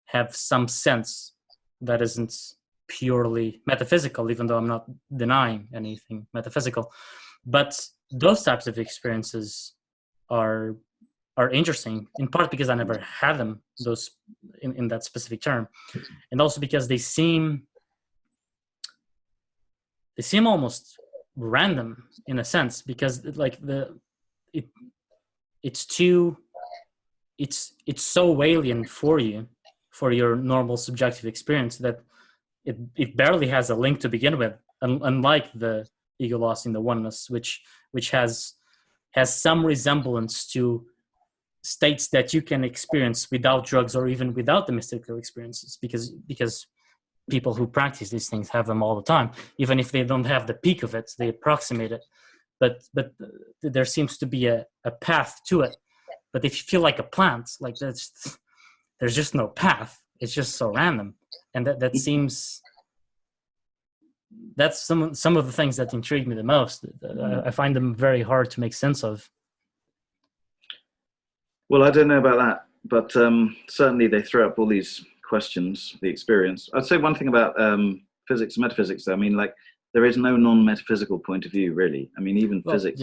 Speaker 1: have some sense that isn't purely metaphysical, even though I'm not denying anything metaphysical. But those types of experiences are interesting, in part because I never had them, those in that specific term, and also because they seem almost random in a sense, because like it's so alien for you, for your normal subjective experience, that it barely has a link to begin with, unlike the ego lost in the oneness, which has some resemblance to states that you can experience without drugs or even without the mystical experiences, because people who practice these things have them all the time. Even if they don't have the peak of it, they approximate it. But there seems to be a path to it. But if you feel like a plant, like there's just no path. It's just so random. And that seems, that's some of the things that intrigue me the most. I find them very hard to make sense of.
Speaker 2: Well, I don't know about that, but certainly they throw up all these questions, the experience. I'd say one thing about physics and metaphysics, though. I mean, like, there is no non-metaphysical point of view, really. I mean, even physics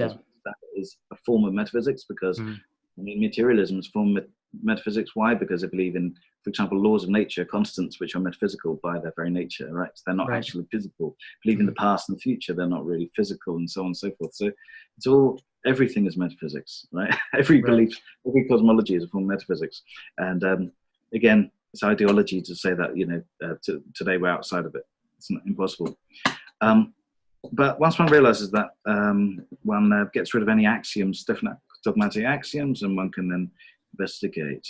Speaker 2: is a form of metaphysics, because I mean, materialism is a form of metaphysics. Why? Because they believe in, for example, laws of nature, constants, which are metaphysical by their very nature, right? So they're not actually physical. Believe in the past and the future, they're not really physical, and so on and so forth. So it's all, everything is metaphysics, right? Every belief, every cosmology is a form of metaphysics. And again, it's ideology to say that, you know, today we're outside of it. It's not impossible. But once one realizes that, one gets rid of any axioms, definite dogmatic axioms, and one can then investigate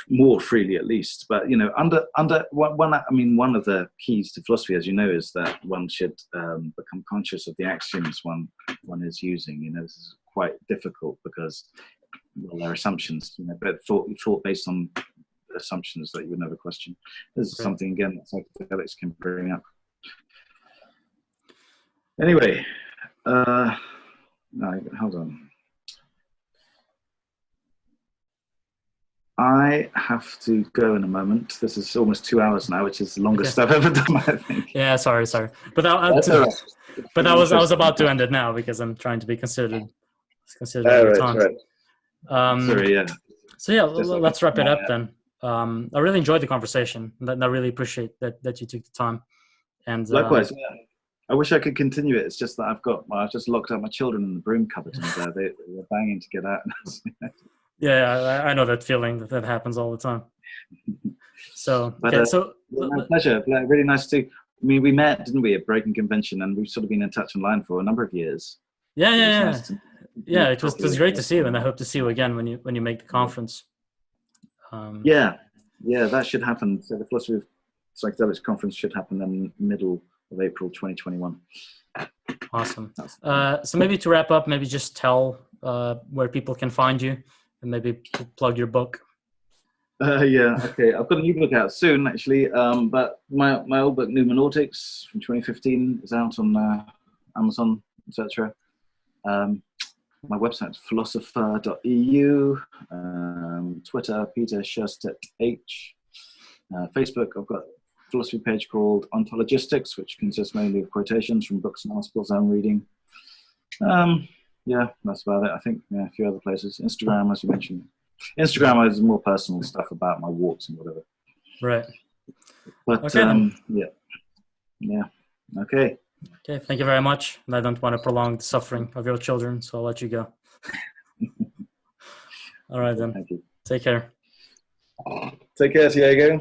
Speaker 2: more freely, at least. But, you know, under one, I mean, one of the keys to philosophy, as you know, is that one should become conscious of the axioms one is using. You know, this is quite difficult because, well, they're assumptions, you know, but thought based on assumptions that you would never question. This is something, again, that psychedelics can bring up. Anyway, no, hold on. I have to go in a moment. This is almost 2 hours now, which is the longest I've ever done, I think.
Speaker 1: Yeah, sorry. But
Speaker 2: That's all right.
Speaker 1: But I was about to end it now because I'm trying to be considered of your time.
Speaker 2: Right. Sorry, yeah.
Speaker 1: So yeah, let's wrap it up then. I really enjoyed the conversation, and I really appreciate that you took the time. And
Speaker 2: likewise, yeah. I wish I could continue it. It's just that I've just locked up my children in the broom cupboard, and they're banging to get out.
Speaker 1: Yeah, I know that feeling. That happens all the time. So,
Speaker 2: my pleasure. Really nice to. I mean, we met, didn't we, at Breaking Convention, and we've sort of been in touch online for a number of years.
Speaker 1: Yeah. It was great to see you, and I hope to see you again when you make the conference.
Speaker 2: Yeah, that should happen. So the Philosophy of Psychedelics conference should happen in the middle of April 2021.
Speaker 1: Awesome. So maybe to wrap up, maybe just tell where people can find you, and maybe plug your book.
Speaker 2: Yeah, okay. I've got a new book out soon, actually. But my old book, Numernautics, from 2015, is out on Amazon, etc. My website's philosopher.eu. Twitter, Peter Sjöstedt-H. Facebook, I've got a philosophy page called Ontologistics, which consists mainly of quotations from books and articles I'm reading. Yeah, that's about it. I think a few other places. Instagram, as you mentioned. Instagram is more personal stuff about my walks and whatever.
Speaker 1: Right.
Speaker 2: But
Speaker 1: okay,
Speaker 2: yeah. Okay.
Speaker 1: Okay, thank you very much. And I don't want to prolong the suffering of your children, so I'll let you go. All right then.
Speaker 2: Thank you.
Speaker 1: Take care.
Speaker 2: Take care, Diego.